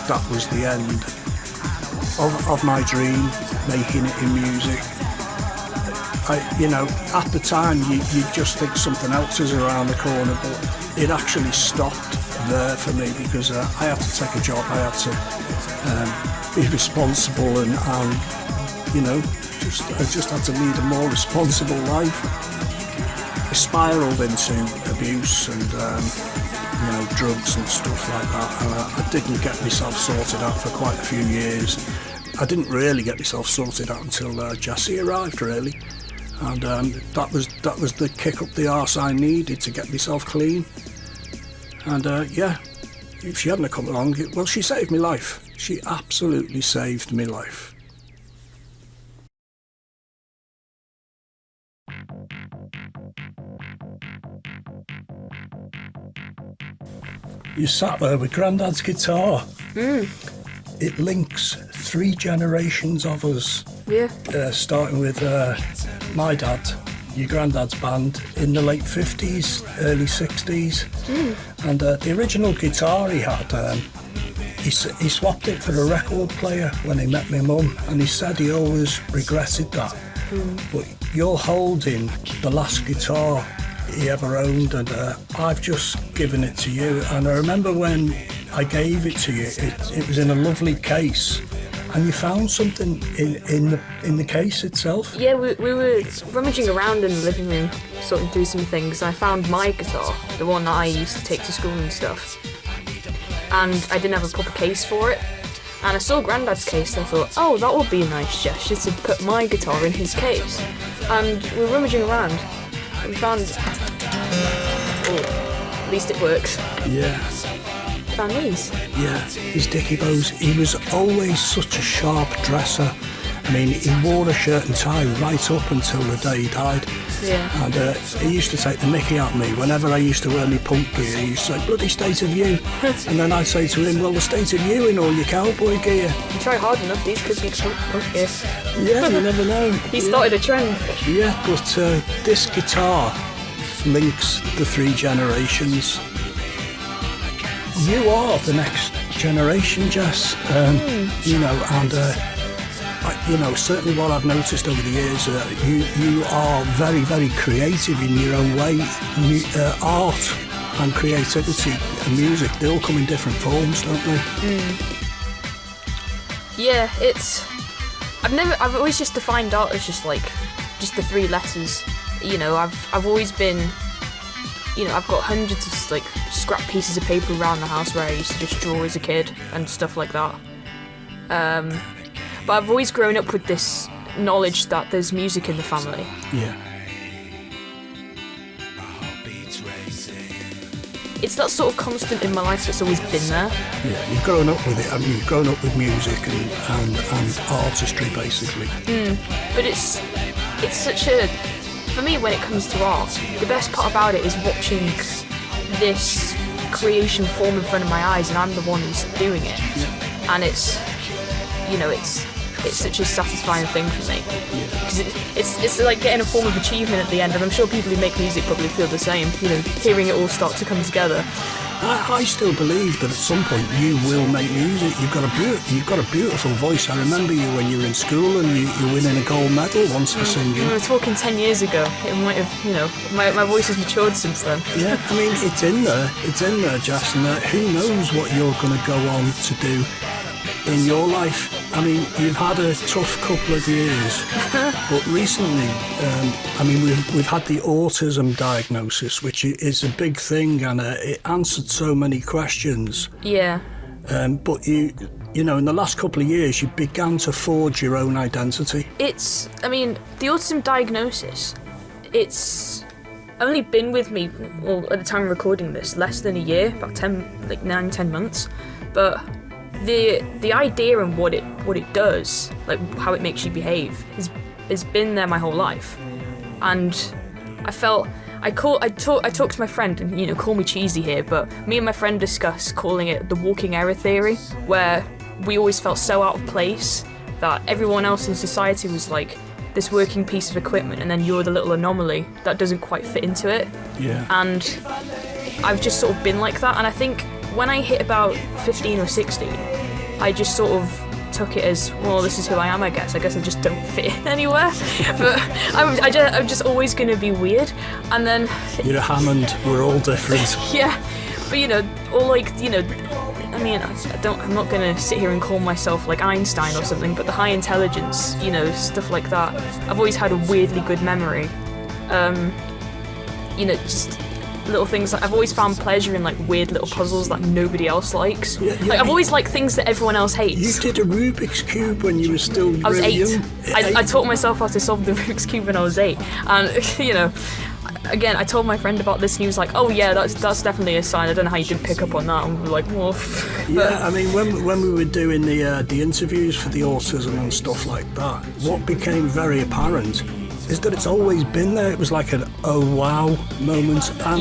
that was the end of my dream, making it in music. At the time you just think something else is around the corner, but it actually stopped there for me, because I had to take a job, I had to be responsible, and I just had to lead a more responsible life. I spiralled into abuse and drugs and stuff like that, and I didn't get myself sorted out for quite a few years. I didn't really get myself sorted out until Jessie arrived, really, and that was the kick up the arse I needed to get myself clean. And if she hadn't come along, well, she saved my life. She absolutely saved my life. You sat there with Grandad's guitar. It links 3 generations of us. Yeah. Starting with my dad, your granddad's band in the late 50s, early 60s. And the original guitar he had, he swapped it for a record player when he met my mum, and he said he always regretted that. But you're holding the last guitar he ever owned, and I've just given it to you. And I remember when I gave it to you, it was in a lovely case, and you found something in the case itself. Yeah, we were rummaging around in the living room, sorting through some things. I found my guitar, the one that I used to take to school and stuff, and I didn't have a proper case for it. And I saw Grandad's case, and I thought, oh, that would be a nice gesture to put my guitar in his case. And we were rummaging around, and we found, at least it works. Yeah. found these. Yeah, his Dickie Bows. He was always such a sharp dresser. I mean, he wore a shirt and tie right up until the day he died. Yeah. And he used to take the mickey out of me whenever I used to wear my punk gear. He used to say, bloody state of you. And then I'd say to him, well, the state of you in all your cowboy gear. You try hard enough, these could be punk gear. Yeah, you never know. He started a trend. Yeah, but this guitar links the three generations. You are the next generation, Jess. You know, and you know, certainly what I've noticed over the years, you are very, very creative in your own way. Art and creativity and music, they all come in different forms, don't they? Yeah, I've always just defined art as just the three letters. You know, I've always been, you know, I've got hundreds of like scrap pieces of paper around the house where I used to just draw as a kid and stuff like that. But I've always grown up with this knowledge that there's music in the family. Yeah. It's that sort of constant in my life that's always been there. Yeah, you've grown up with it. I mean, you've grown up with music and artistry, basically. But it's such a... For me, when it comes to art, the best part about it is watching this creation form in front of my eyes, and I'm the one who's doing it. Yeah. And it's, you know, it's such a satisfying thing for me. Because it's like getting a form of achievement at the end, and I'm sure people who make music probably feel the same, you know, hearing it all start to come together. I still believe that at some point you will make music. You've got a beautiful voice. I remember you when you were in school and you're winning a gold medal once for singing. We were talking 10 years ago. It might have, you know, my voice has matured since then. Yeah, I mean, it's in there, Jess, and who knows what you're going to go on to do in your life. I mean, you've had a tough couple of years, but recently, I mean, we've had the autism diagnosis, which is a big thing, and it answered so many questions. Yeah. But you know, in the last couple of years, you began to forge your own identity. I mean, the autism diagnosis, it's only been with me, well, at the time of recording this, less than a year, about 9-10 months, but the idea and what it does, like how it makes you behave, has been there my whole life. And I talked to my friend, and you know, call me cheesy here, but me and my friend discussed calling it the walking error theory, where we always felt so out of place that everyone else in society was like this working piece of equipment, and then you're the little anomaly that doesn't quite fit into it. Yeah. And I've just sort of been like that, and I think when I hit about 15 or 16, I just sort of took it as, well, this is who I am, I guess. I just don't fit in anywhere. But I'm just always going to be weird. And then... You're a Hammond, we're all different. Yeah, but you know, or like, you know, I mean, I'm not going to sit here and call myself like Einstein or something, but the high intelligence, you know, stuff like that. I've always had a weirdly good memory. You know, just... little things. Like, I've always found pleasure in like weird little puzzles that nobody else likes. Yeah, like I've always liked things that everyone else hates. You did a Rubik's Cube when you were still I was really 8. young. I taught myself how to solve the Rubik's Cube when I was 8. And you know, again, I told my friend about this and he was like, oh yeah, that's definitely a sign. I don't know how you didn't pick up on that. And we were like, well... Yeah, I mean, when we were doing the interviews for the autism and stuff like that, what became very apparent is that it's always been there. It was like an oh wow moment, and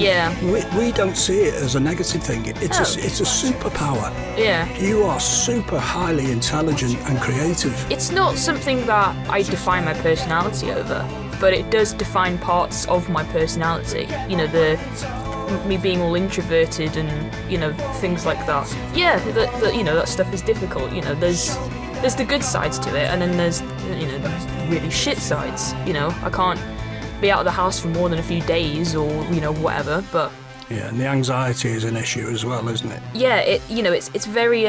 we don't see it as a negative thing. It's a superpower. Yeah. You are super highly intelligent and creative. It's not something that I define my personality over, but it does define parts of my personality. You know, me being all introverted and, you know, things like that. Yeah, you know, that stuff is difficult. You know, there's the good sides to it, and then there's, you know, the really shit sides. You know, I can't be out of the house for more than a few days, or you know, whatever. But yeah, and the anxiety is an issue as well, isn't it? Yeah, you know, it's very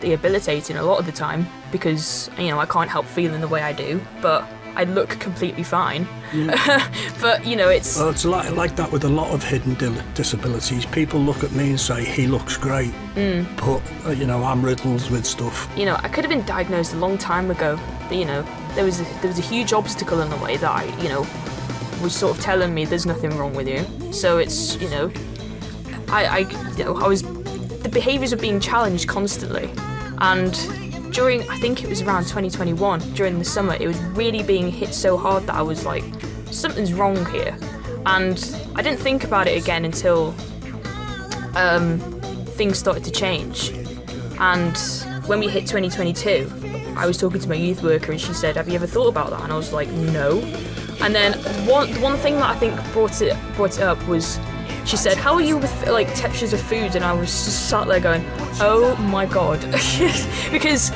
debilitating a lot of the time, because you know I can't help feeling the way I do, but I look completely fine. Yeah. But you know, it's like that with a lot of hidden disabilities. People look at me and say he looks great, but you know, I'm riddled with stuff. You know, I could have been diagnosed a long time ago, but you know, there was a huge obstacle in the way that was sort of telling me there's nothing wrong with you. So it's, you know, the behaviours were being challenged constantly, and during, I think it was around 2021, during the summer, it was really being hit so hard that I was like, something's wrong here. And I didn't think about it again until things started to change. And when we hit 2022, I was talking to my youth worker and she said, have you ever thought about that? And I was like, no. And then the one thing that I think brought it up was, she said, how are you with like textures of food? And I was just sat there going, oh my god. Because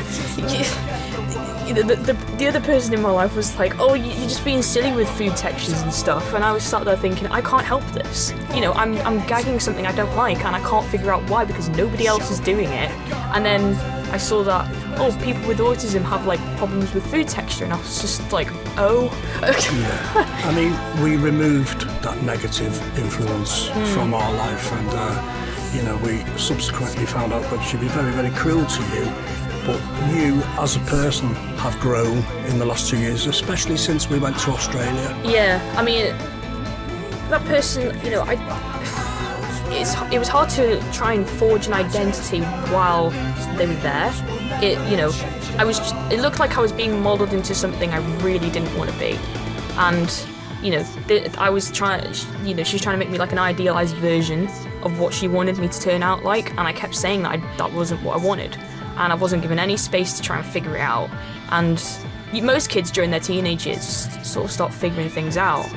the other person in my life was like, oh, you're just being silly with food textures and stuff. And I was sat there thinking, I can't help this. I'm gagging something I don't like and I can't figure out why because nobody else is doing it. And then I saw that, oh, people with autism have like problems with food texture, and I was just like, oh. Yeah. I mean, we removed that negative influence from our life, and we subsequently found out that she'd be very, very cruel to you. But you, as a person, have grown in the last 2 years, especially since we went to Australia. Yeah, I mean, that person, it was hard to try and forge an identity while they were there. It looked like I was being modelled into something I really didn't want to be, and I was trying. She was trying to make me like an idealised version of what she wanted me to turn out like, and I kept saying that that wasn't what I wanted, and I wasn't given any space to try and figure it out. And most kids during their teenage years sort of start figuring things out,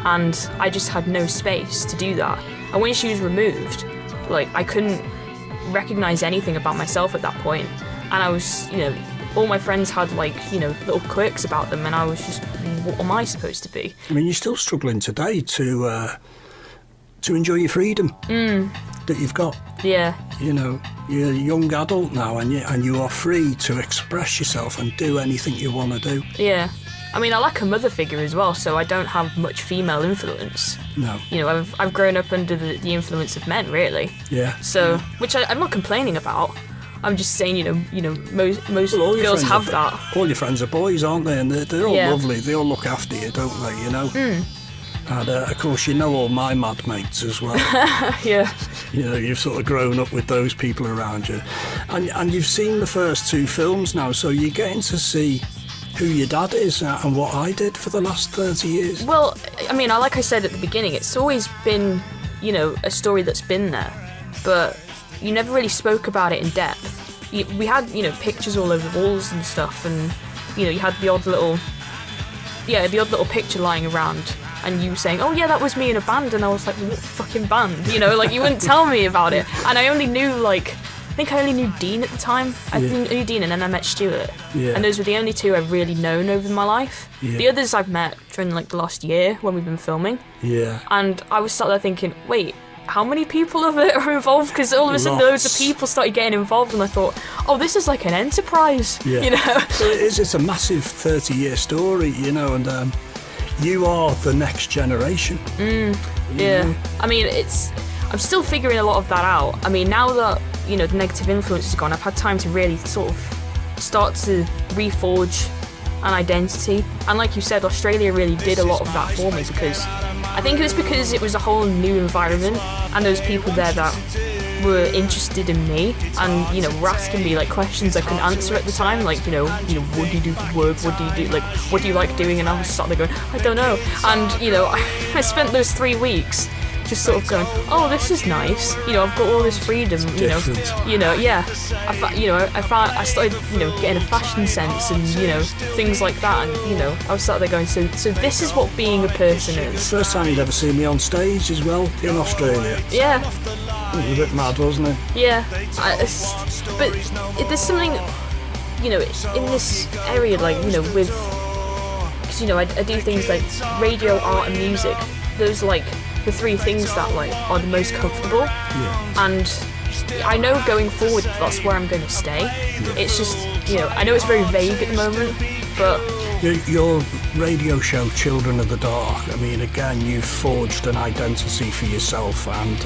and I just had no space to do that. And when she was removed, like, I couldn't recognise anything about myself at that point. And I was, all my friends had like, little quirks about them, and I was just, what am I supposed to be? I mean, you're still struggling today to enjoy your freedom that you've got. Yeah. You're a young adult now, and you are free to express yourself and do anything you want to do. Yeah. I mean, I lack a mother figure as well, so I don't have much female influence. No. I've grown up under the influence of men, really. Yeah. So, which I'm not complaining about. I'm just saying, most girls have that. All your friends are boys, aren't they? And they're all Yeah. lovely. They all look after you, don't they? And of course, all my mad mates as well. Yeah. You've sort of grown up with those people around you, and you've seen the first two films now, so you're getting to see who your dad is and what I did for the last 30 years. Well, I mean, like I said at the beginning, it's always been, a story that's been there, but you never really spoke about it in depth. We had, pictures all over the walls and stuff, and, you had the odd little picture lying around, and you saying, oh yeah, that was me in a band, and I was like, what fucking band? You wouldn't tell me about it. And I only knew, I think I only knew Dean at the time. I knew Dean, and then I met Stuart. Yeah. And those were the only two I've really known over my life. Yeah. The others I've met during the last year when we've been filming. Yeah. And I was sat there thinking, wait, how many people are involved? Because all of a sudden loads of people started getting involved, and I thought, oh, this is like an enterprise. Yeah. So it's a massive 30-year story, and you are the next generation. Yeah. I mean, I'm still figuring a lot of that out. I mean, now that, the negative influence is gone, I've had time to really sort of start to reforge an identity. And like you said, Australia really did a lot of that for me, because I think it was because it was a whole new environment, and there was people there that were interested in me, and were asking me questions I couldn't answer at the time, what do you do for work, what do you do, what do you like doing? And I was sat there going, I don't know. And I spent those 3 weeks just sort of going, oh, this is nice. I've got all this freedom. Yeah. I started, getting a fashion sense and things like that. And I was sat there going, so this is what being a person is. First time you'd ever seen me on stage as well in Australia. Yeah. It was a bit mad, wasn't it? Yeah. But there's something, in this area, with, because I do things like radio, art, and music. Those the three things that are the most comfortable. Yeah. And I know going forward that's where I'm going to stay. Yeah. It's just, I know it's very vague at the moment, but your radio show Children of the Dark, I mean, again, you've forged an identity for yourself, and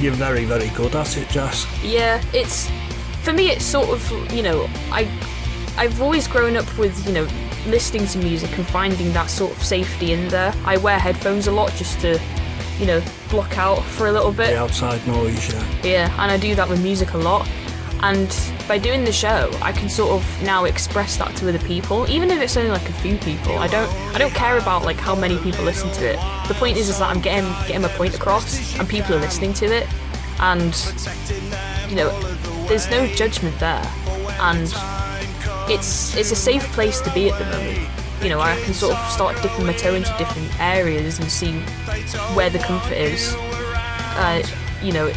you're very, very good at it, Jess. Yeah, for me it's sort of, I've always grown up with, listening to music and finding that sort of safety in there. I wear headphones a lot just to, block out for a little The bit. outside noise, yeah. Yeah, and I do that with music a lot. And by doing the show, I can sort of now express that to other people, even if it's only like a few people. I don't care about like how many people listen to it. The point is that I'm getting my point across, and people are listening to it, and you know, there's no judgment there, and it's a safe place to be at the moment. You know, I can sort of start dipping my toe into different areas and see where the comfort is. You know,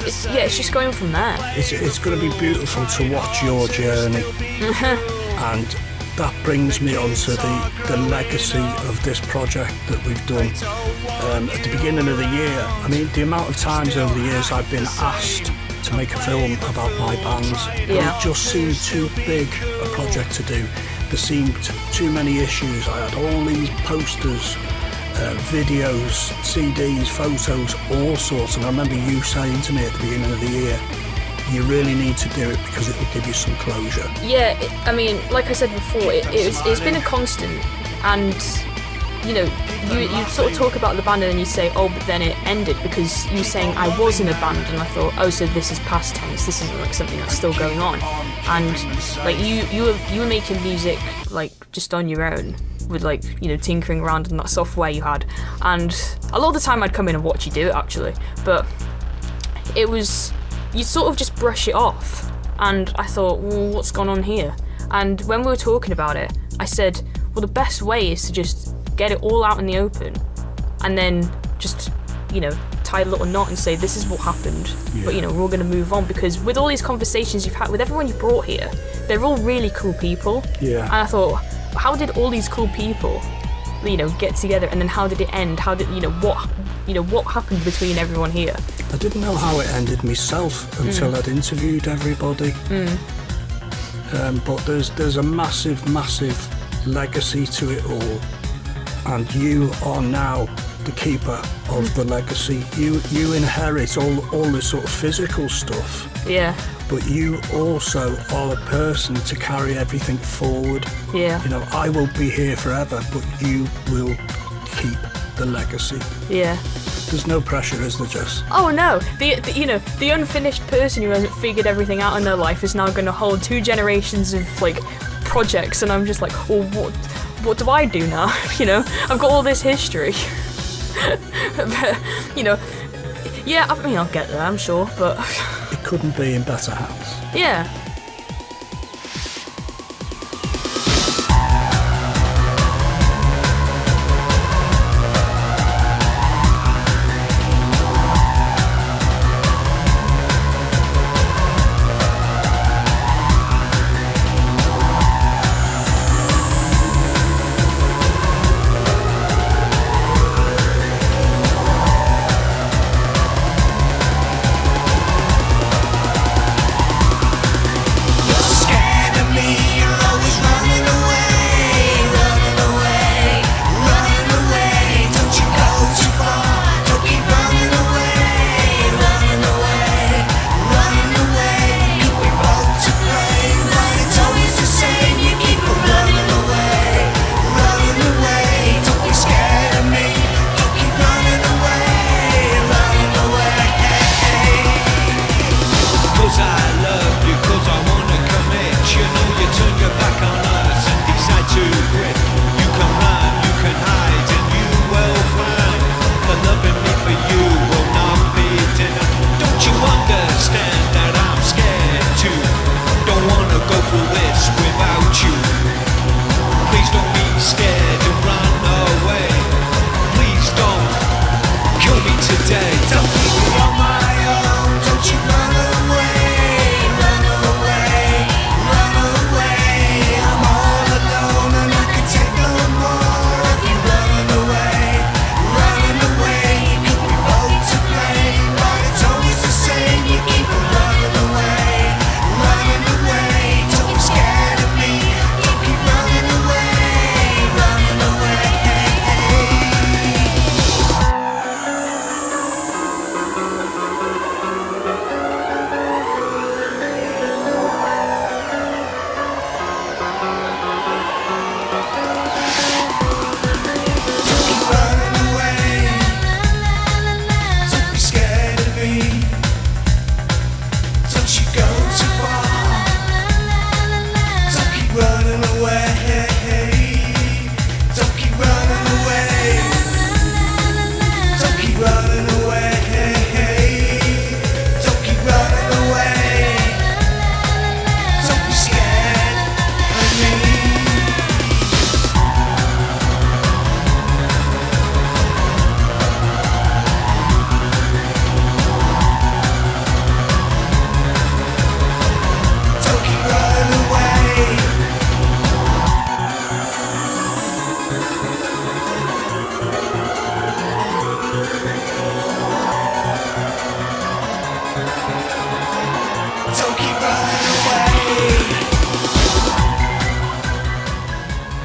it's just going from there. It's going to be beautiful to watch your journey. And that brings me on to the legacy of this project that we've done. At the beginning of the year, I mean, the amount of times over the years I've been asked to make a film about my bands, but Yeah. it just seemed too big a project to do. There seemed too many issues. I had all these posters, videos, CDs, photos, all sorts, and I remember you saying to me at the beginning of the year, you really need to do it because it will give you some closure. Yeah, I mean, like I said before, it's been a constant, and you know, you sort of talk about the band and then you say, oh, but then it ended because you were saying I was in a band, and I thought, oh, so this is past tense. This isn't like something that's still going on, and like you were making music like just on your own with like, you know, tinkering around in that software you had, and a lot of the time I'd come in and watch you do it actually, but it was, you sort of just brush it off, and I thought, well, what's gone on here? And when we were talking about it, I said, well, the best way is to just get it all out in the open, and then just, you know, tie a little knot and say, this is what happened, but you know, we're all going to move on, because with all these conversations you've had with everyone you brought here, they're all really cool people. Yeah. And I thought, how did all these cool people, you know, get together, and then how did it end? How did, you know, what happened between everyone here? I didn't know how it ended myself until I'd interviewed everybody. But there's a massive legacy to it all, and you are now the keeper of the legacy. You inherit all the sort of physical stuff, Yeah. but you also are a person to carry everything forward. Yeah. You know, I will be here forever, but you will keep the legacy. Yeah. There's no pressure, is there, Jess? Oh no, the you know, the unfinished person who hasn't figured everything out in their life is now going to hold 2 generations of like projects, and I'm just like, well, what do I do now? You know, I've got all this history. But, you know, yeah, I mean, I'll get there, I'm sure, but It couldn't be in better hands. yeah.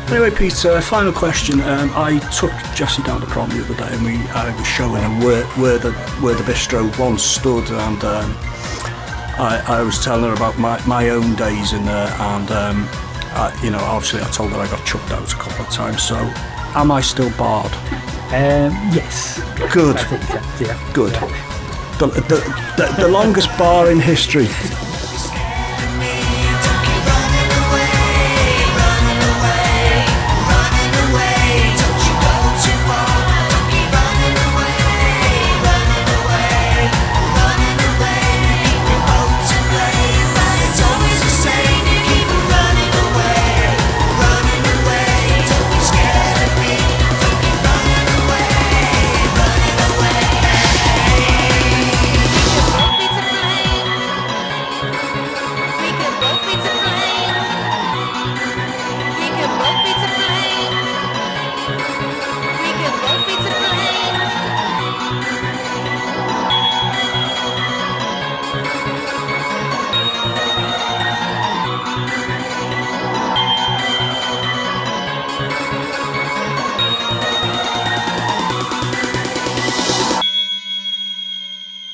Anyway, Peter, final question. I took Jessie down to prom the other day, and I was showing her where the bistro once stood, and I was telling her about my own days in there, and obviously I told her I got chucked out a couple of times. So, am I still barred? Yes. Good. I think, yeah. Good. The longest bar in history.